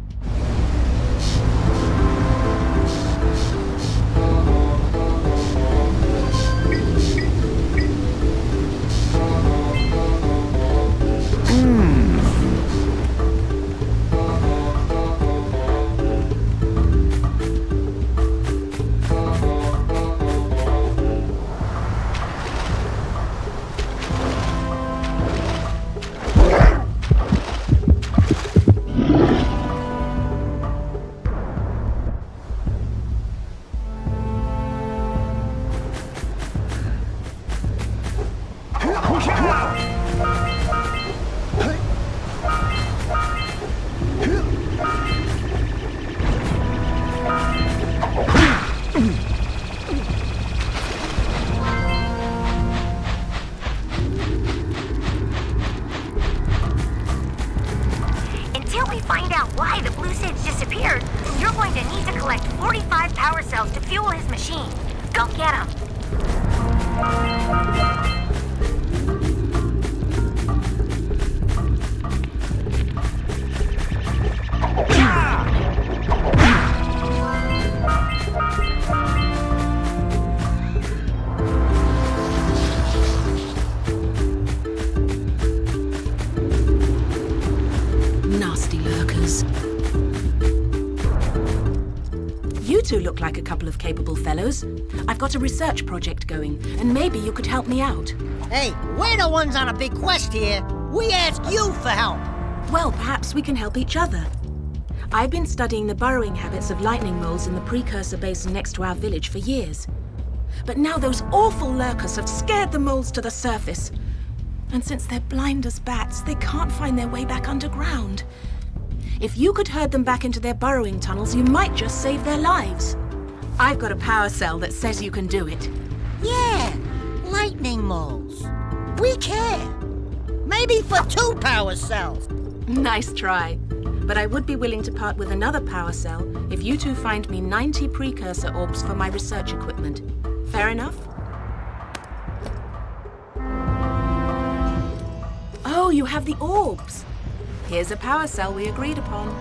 Until we find out why the Blue Sage disappeared, you're going to need to collect 45 power cells to fuel his machine. Go get them. Nasty lurkers. You two look like a couple of capable fellows. I've got a research project going, and maybe you could help me out. Hey, we're the ones on a big quest here. We ask you for help. Well, perhaps we can help each other. I've been studying the burrowing habits of lightning moles in the Precursor basin next to our village for years. But now those awful lurkers have scared the moles to the surface. And since they're blind as bats, they can't find their way back underground. If you could herd them back into their burrowing tunnels, you might just save their lives. I've got a power cell that says you can do it. Yeah, lightning moles. We care. Maybe for 2 power cells. Nice try. But I would be willing to part with another power cell if you two find me 90 Precursor orbs for my research equipment. Fair enough? Oh, you have the orbs. Here's a power cell we agreed upon.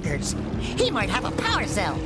figures. He might have a power cell.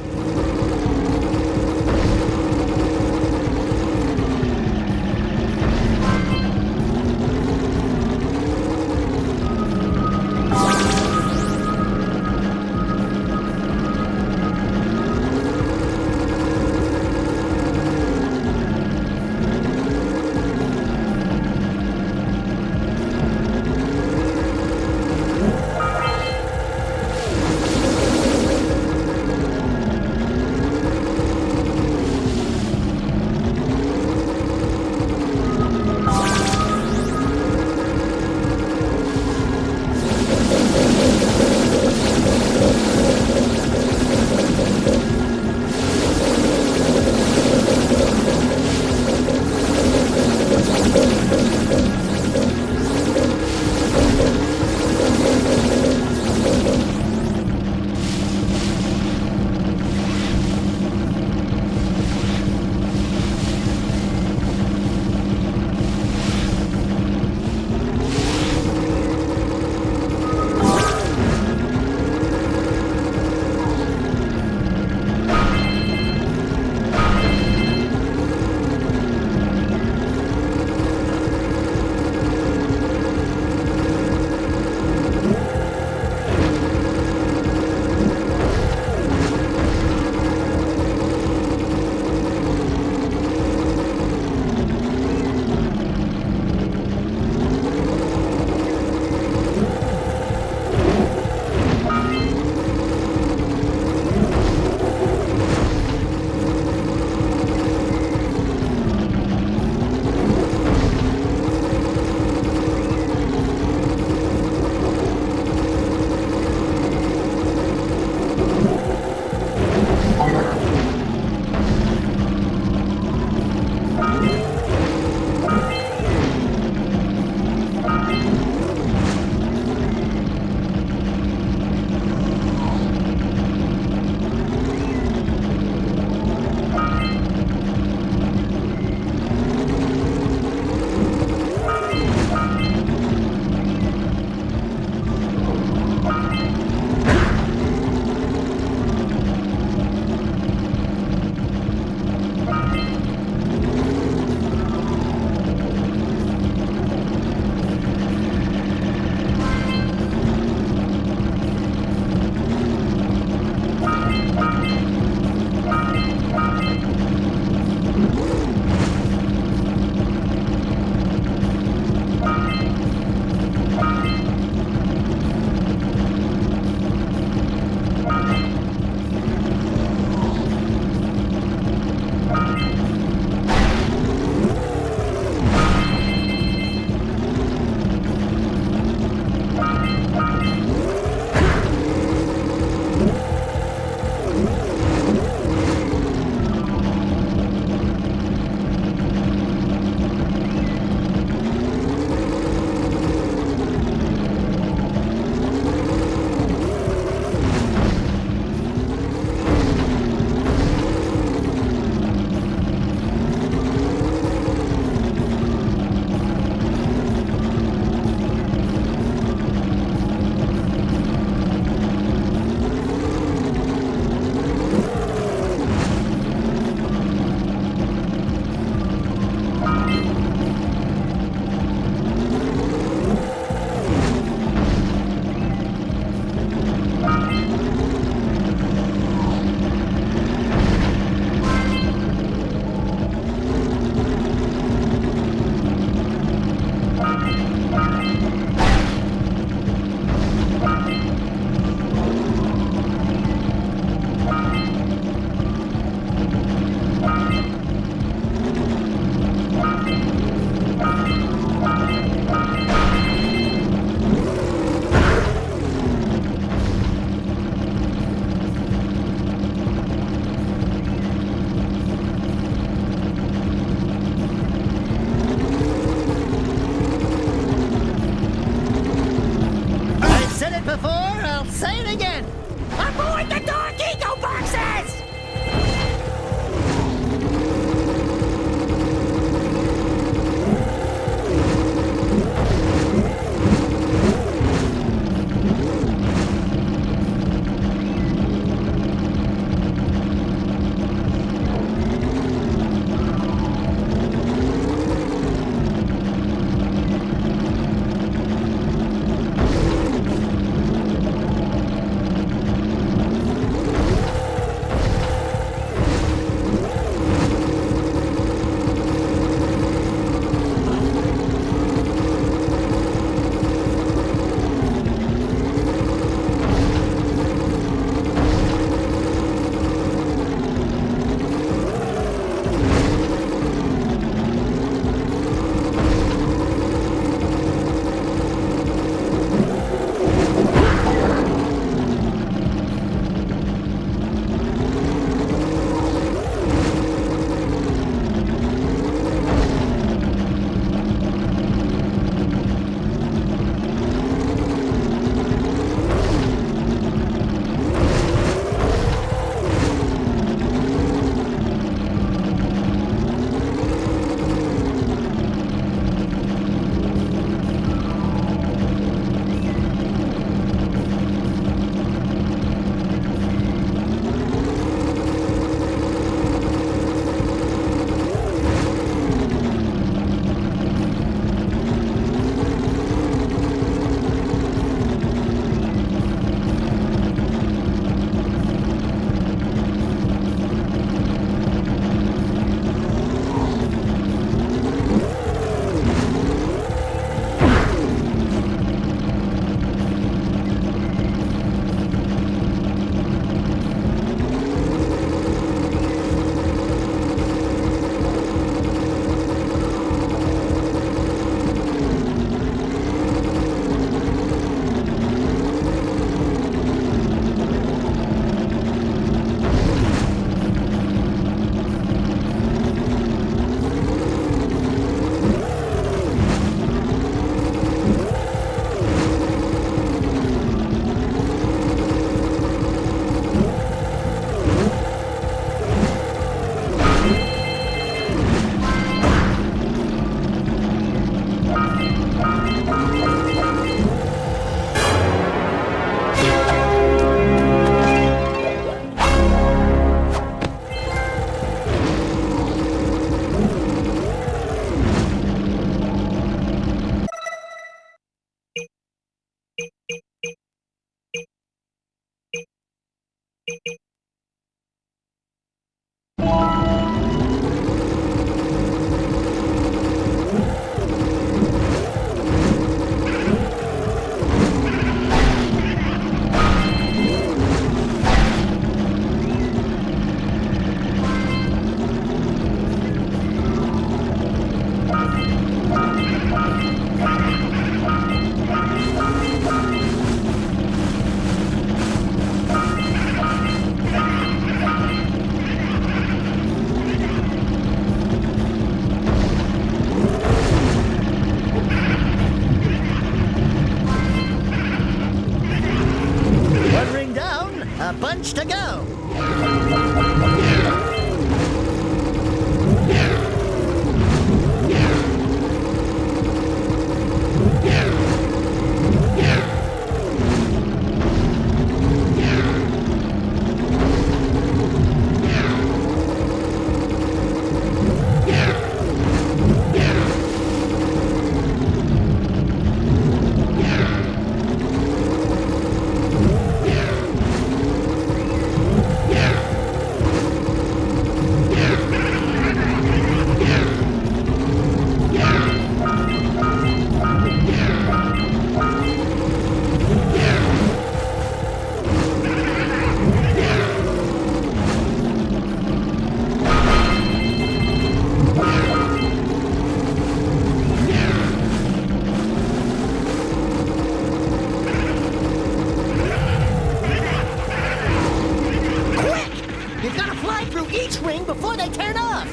each ring before they turn off.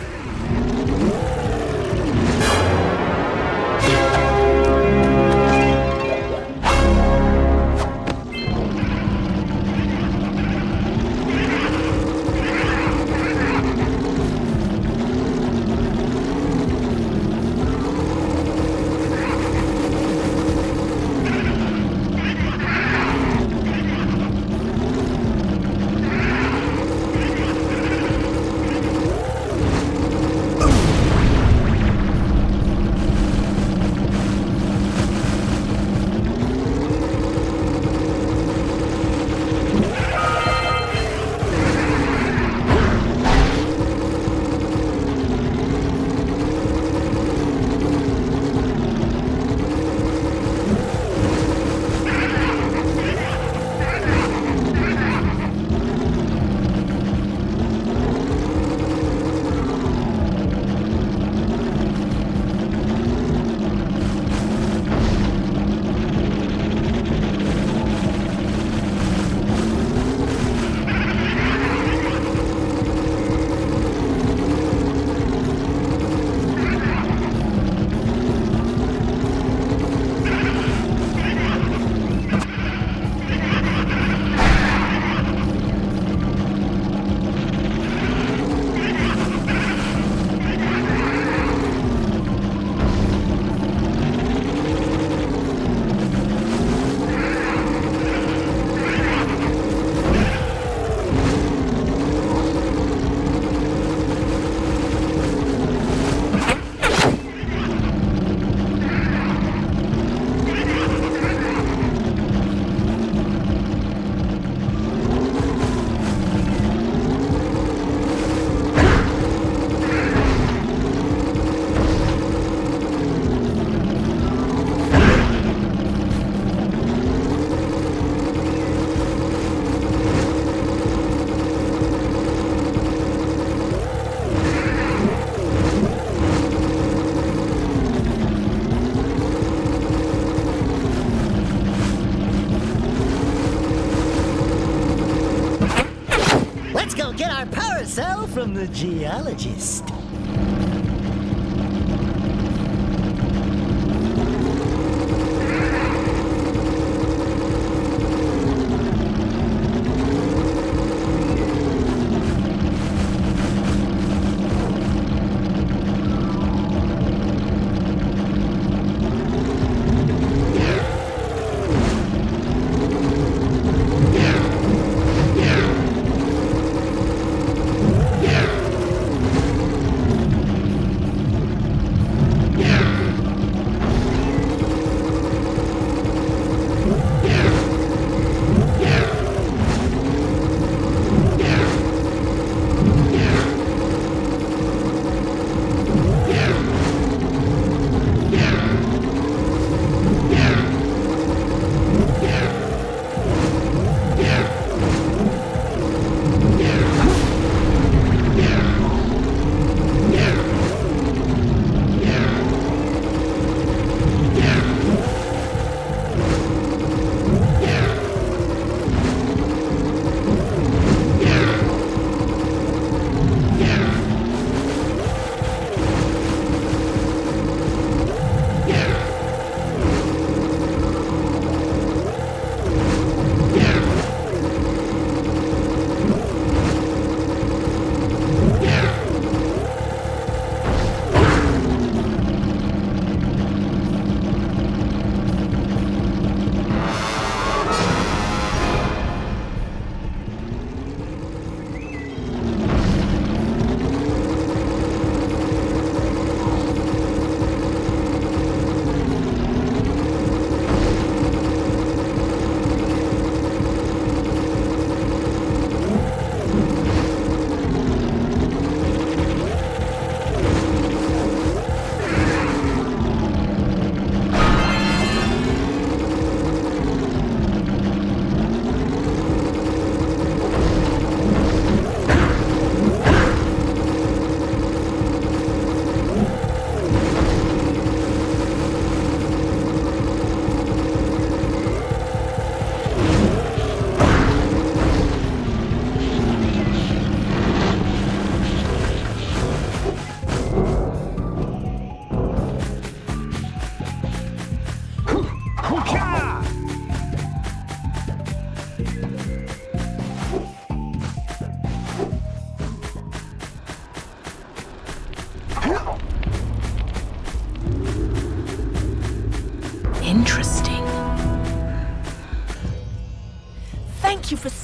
Get our power cell from the geologist.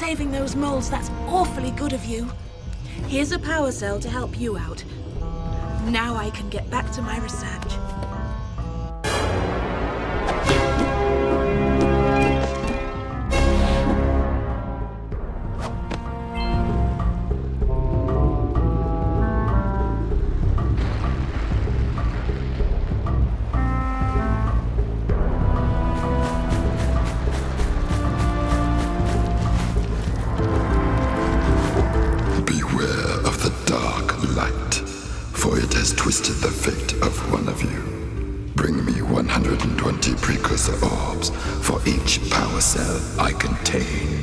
saving those moles. That's awfully good of you. Here's a power cell to help you out. Now I can get back to my research. Twisted the fate of one of you. Bring me 120 Precursor orbs for each power cell I contain.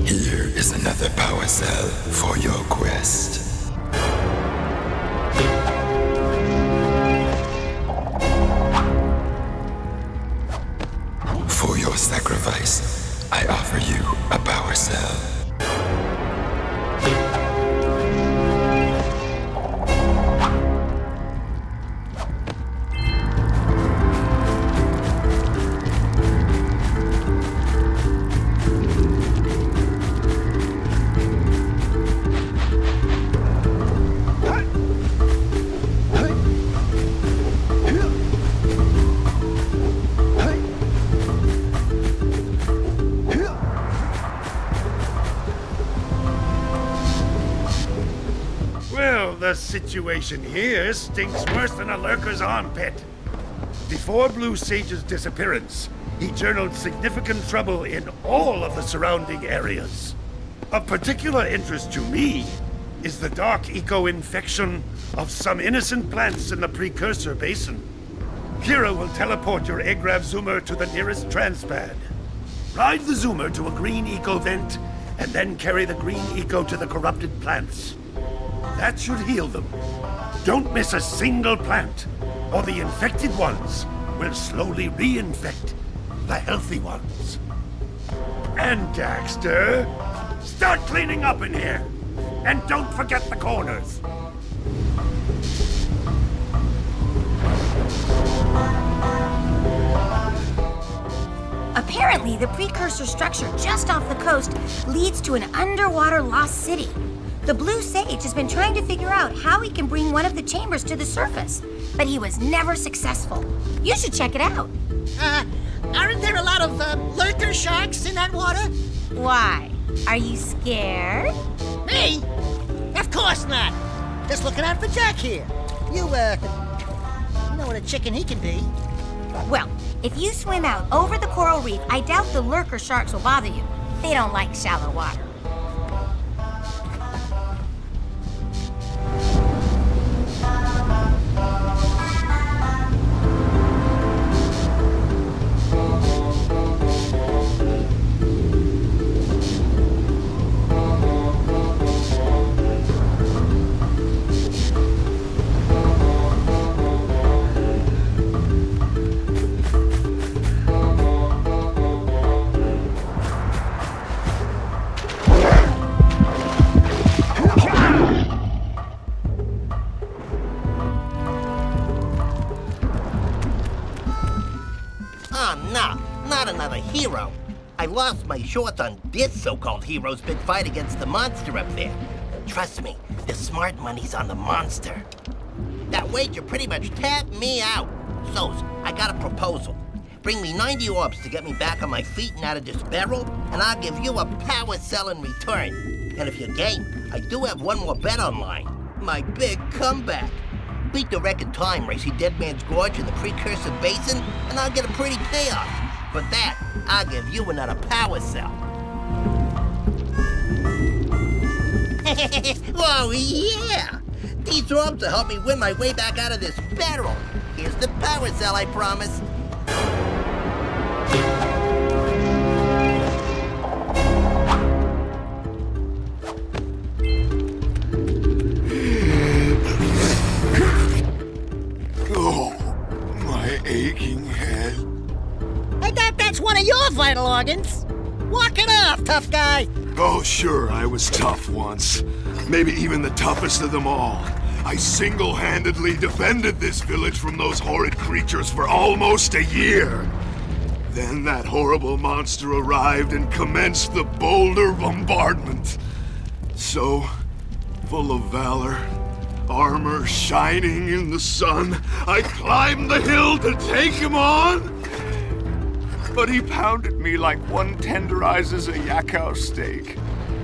Here is another power cell for your quest. For your sacrifice, I offer you a power cell. The situation here stinks worse than a lurker's armpit. Before Blue Sage's disappearance, he journaled significant trouble in all of the surrounding areas. Of particular interest to me is the dark eco-infection of some innocent plants in the Precursor Basin. Kira will teleport your Agrav Zoomer to the nearest transpad. Ride the Zoomer to a green eco vent, and then carry the green eco to the corrupted plants. That should heal them. Don't miss a single plant, or the infected ones will slowly reinfect the healthy ones. And Daxter, start cleaning up in here. And don't forget the corners. Apparently, the Precursor structure just off the coast leads to an underwater lost city. The Blue Sage has been trying to figure out how he can bring one of the chambers to the surface, but he was never successful. You should check it out. Aren't there a lot of lurker sharks in that water? Why? Are you scared? Me? Of course not. Just looking out for Jack here. You know what a chicken he can be. Well, if you swim out over the coral reef, I doubt the lurker sharks will bother you. They don't like shallow water. Hero. I lost my shorts on this so-called hero's big fight against the monster up there. Trust me, the smart money's on the monster. That wager pretty much tapped me out. So, I got a proposal. Bring me 90 orbs to get me back on my feet and out of this barrel, and I'll give you a power cell in return. And if you're game, I do have one more bet online. My big comeback. Beat the record time racing Dead Man's Gorge in the Precursor Basin, and I'll get a pretty payoff. For that, I'll give you another power cell. Oh, yeah! These orbs will help me win my way back out of this barrel. Here's the power cell, I promise. Oh, my aching head. I doubt that's one of your vital organs. Walk it off, tough guy. Oh, sure, I was tough once. Maybe even the toughest of them all. I single-handedly defended this village from those horrid creatures for almost a year. Then that horrible monster arrived and commenced the boulder bombardment. So, full of valor, armor shining in the sun, I climbed the hill to take him on. But he pounded me like one tenderizes a Yakao steak.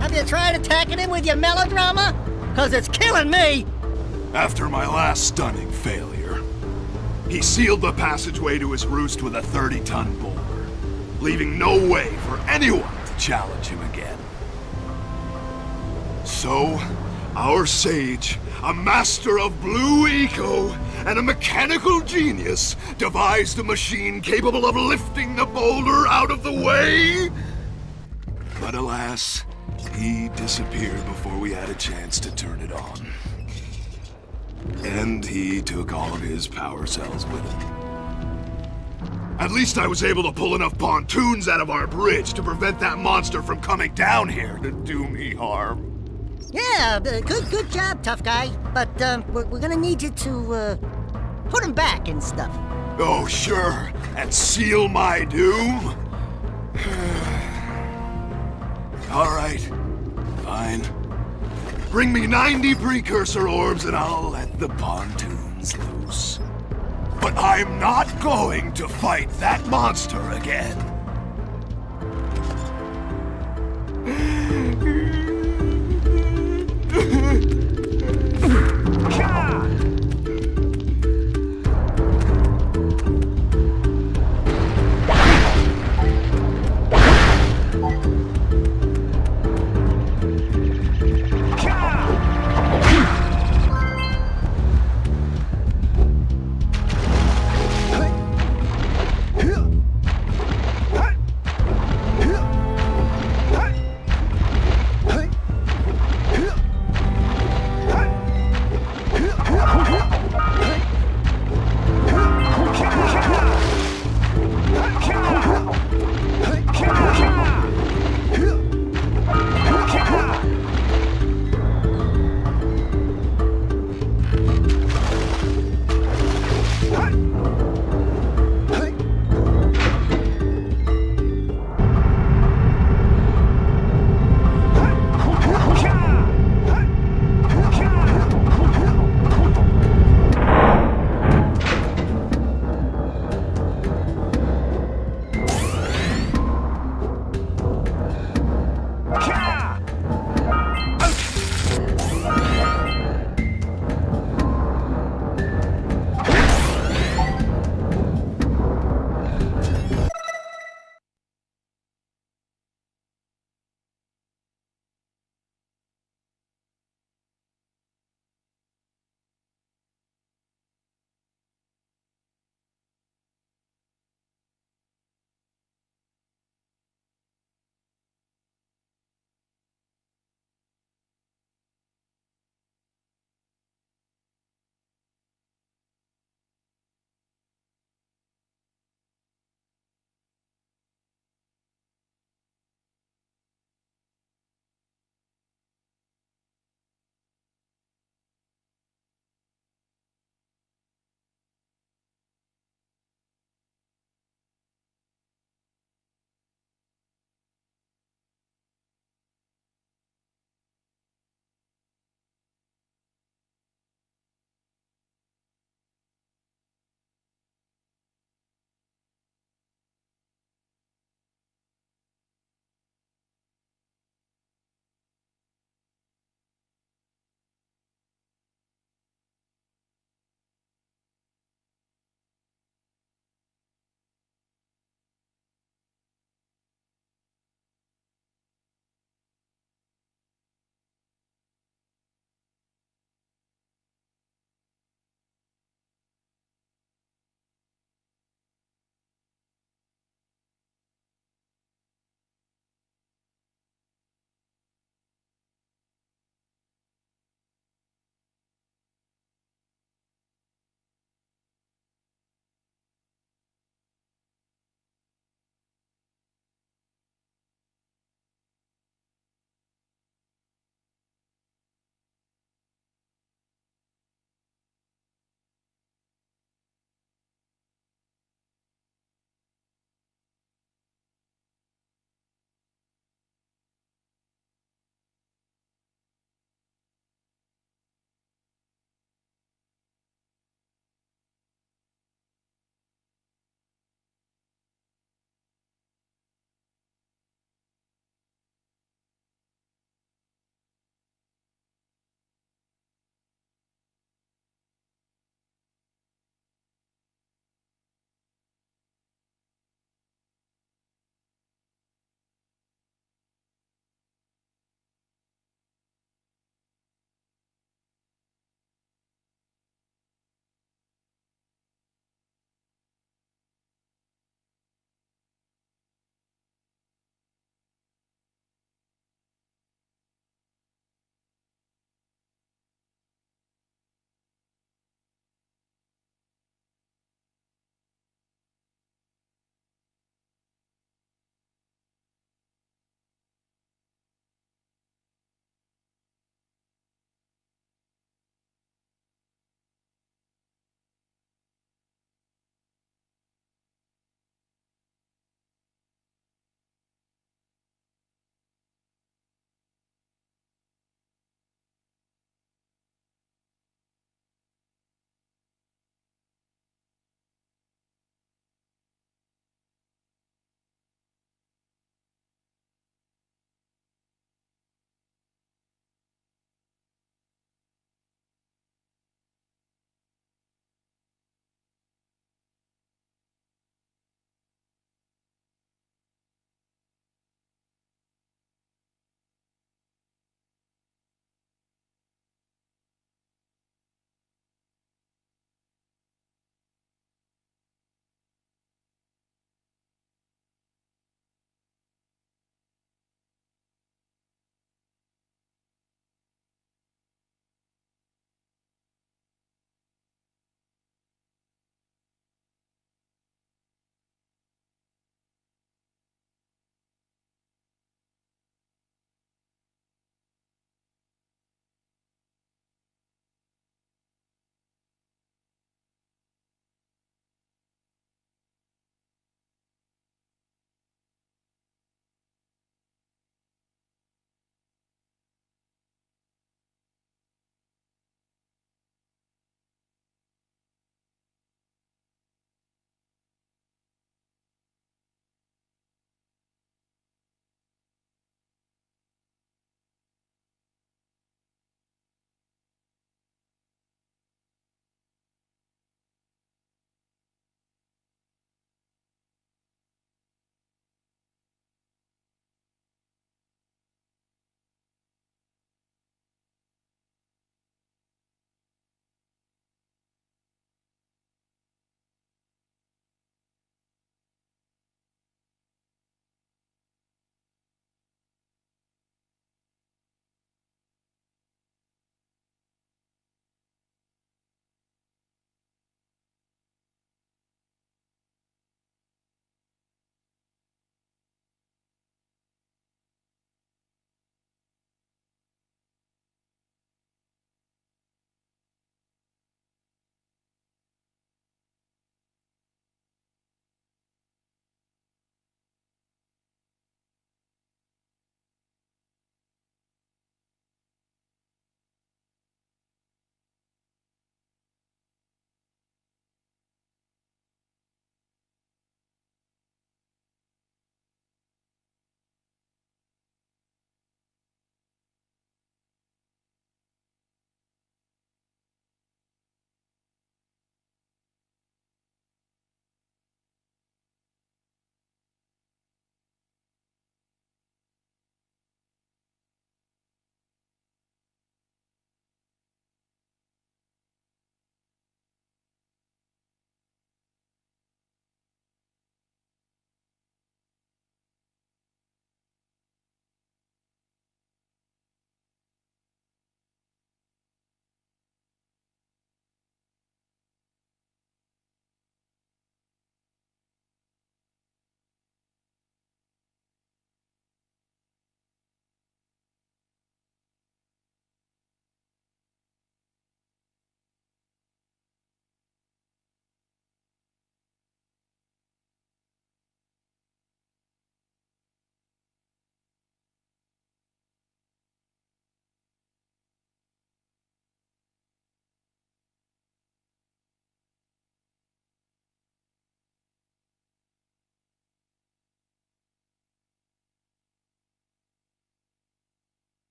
Have you tried attacking him with your melodrama? Cause it's killing me! After my last stunning failure, he sealed the passageway to his roost with a 30-ton boulder, leaving no way for anyone to challenge him again. So, our sage, a master of blue eco and a mechanical genius, devised a machine capable of lifting the boulder out of the way. But alas, he disappeared before we had a chance to turn it on. And he took all of his power cells with him. At least I was able to pull enough pontoons out of our bridge to prevent that monster from coming down here to do me harm. Yeah, good job, tough guy. But we're gonna need you to put him back and stuff. Oh, sure, and seal my doom? All right, fine. Bring me 90 precursor orbs and I'll let the pontoons loose. But I'm not going to fight that monster again.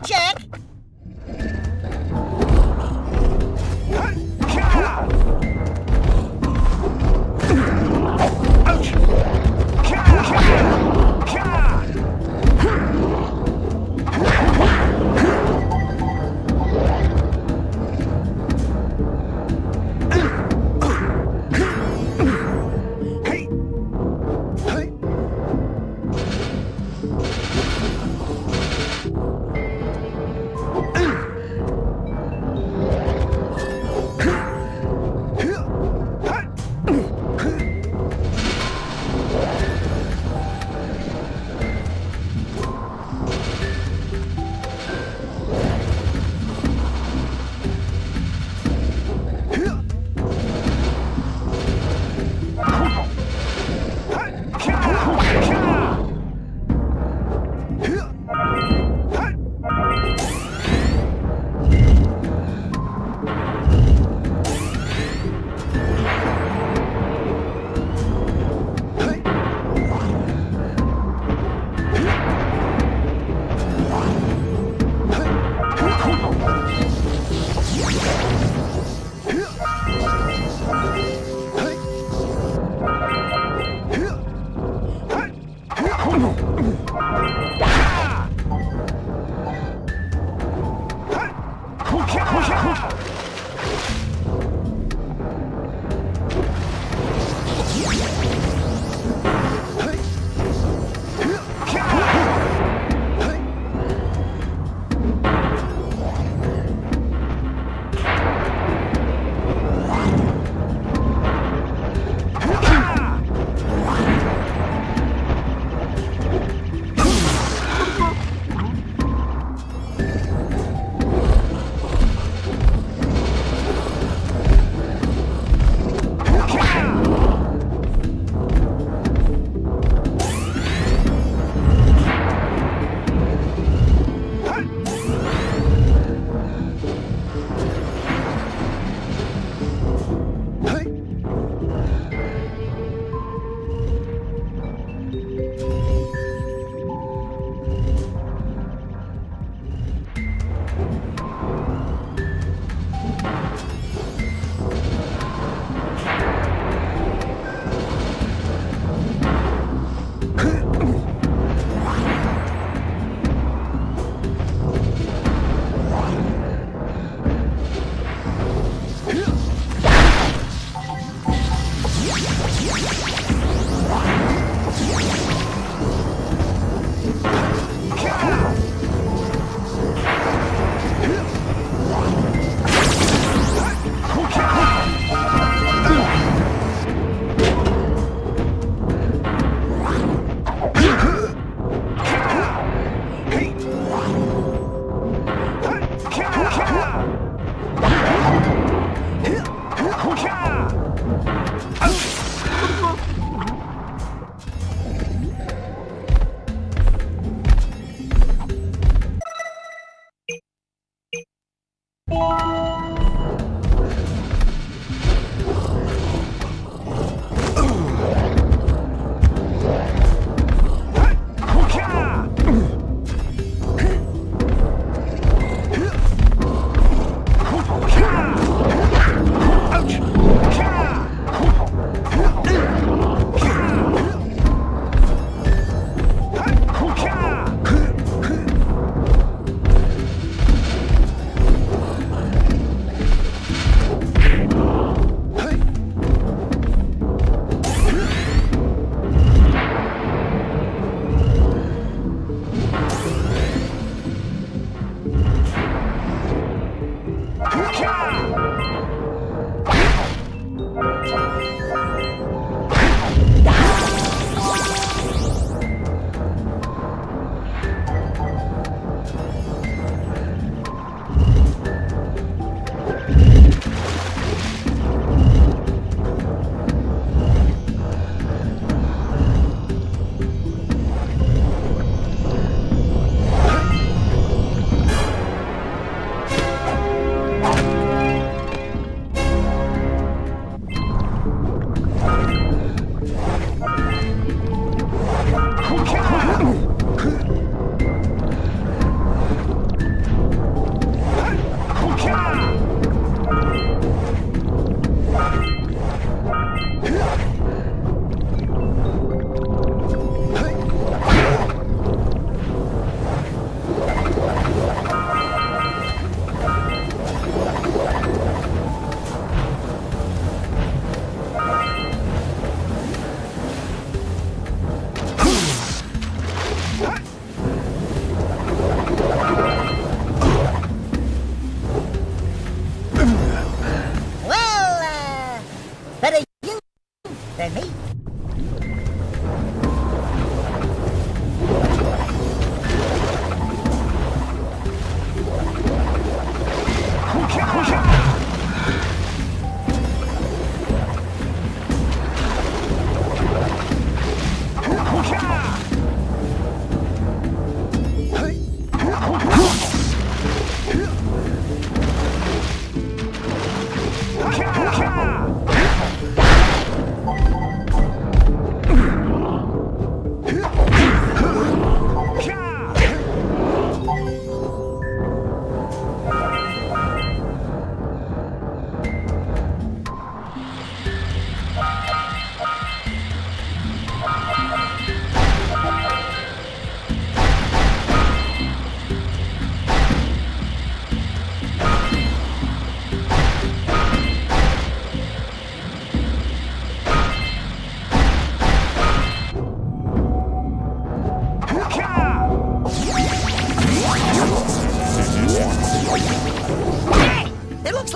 Jack!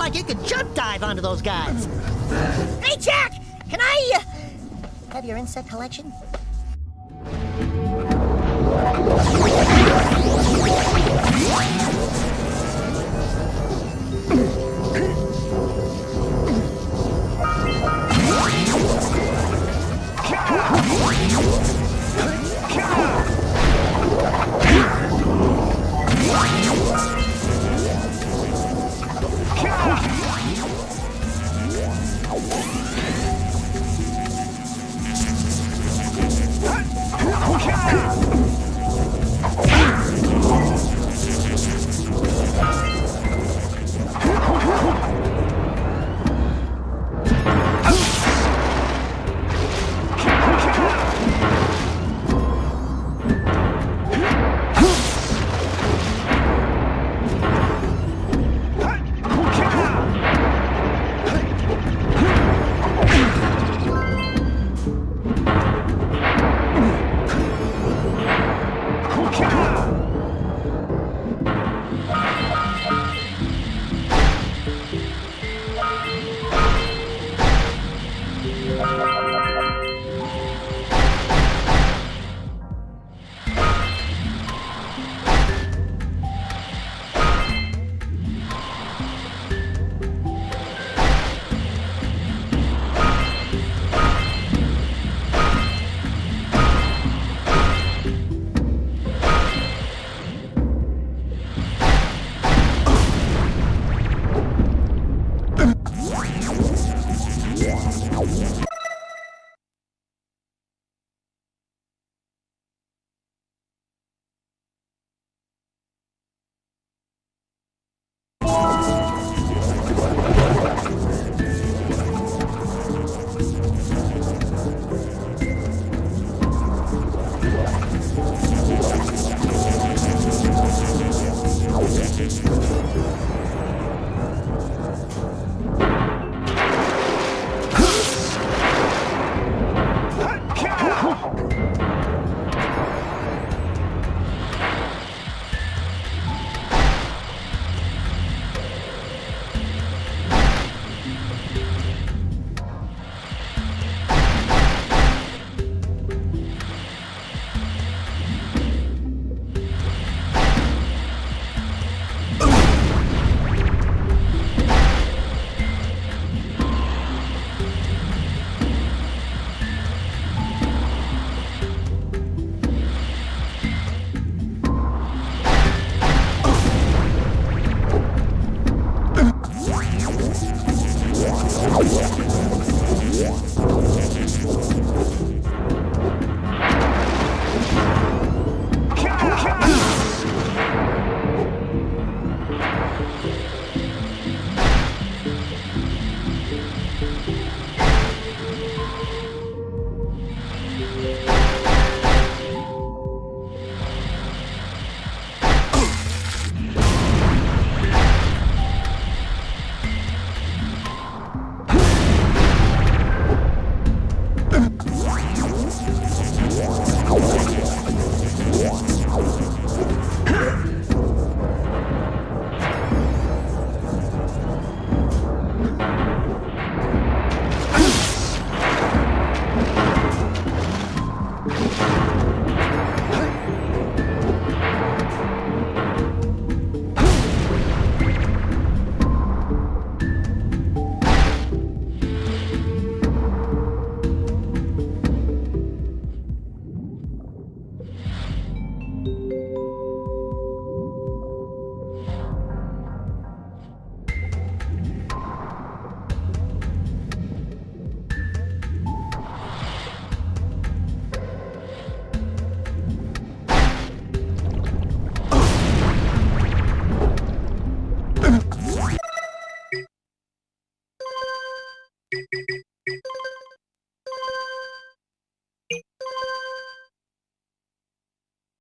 like you could jump dive onto those guys. Hey, Jack! Can I have your insect collection?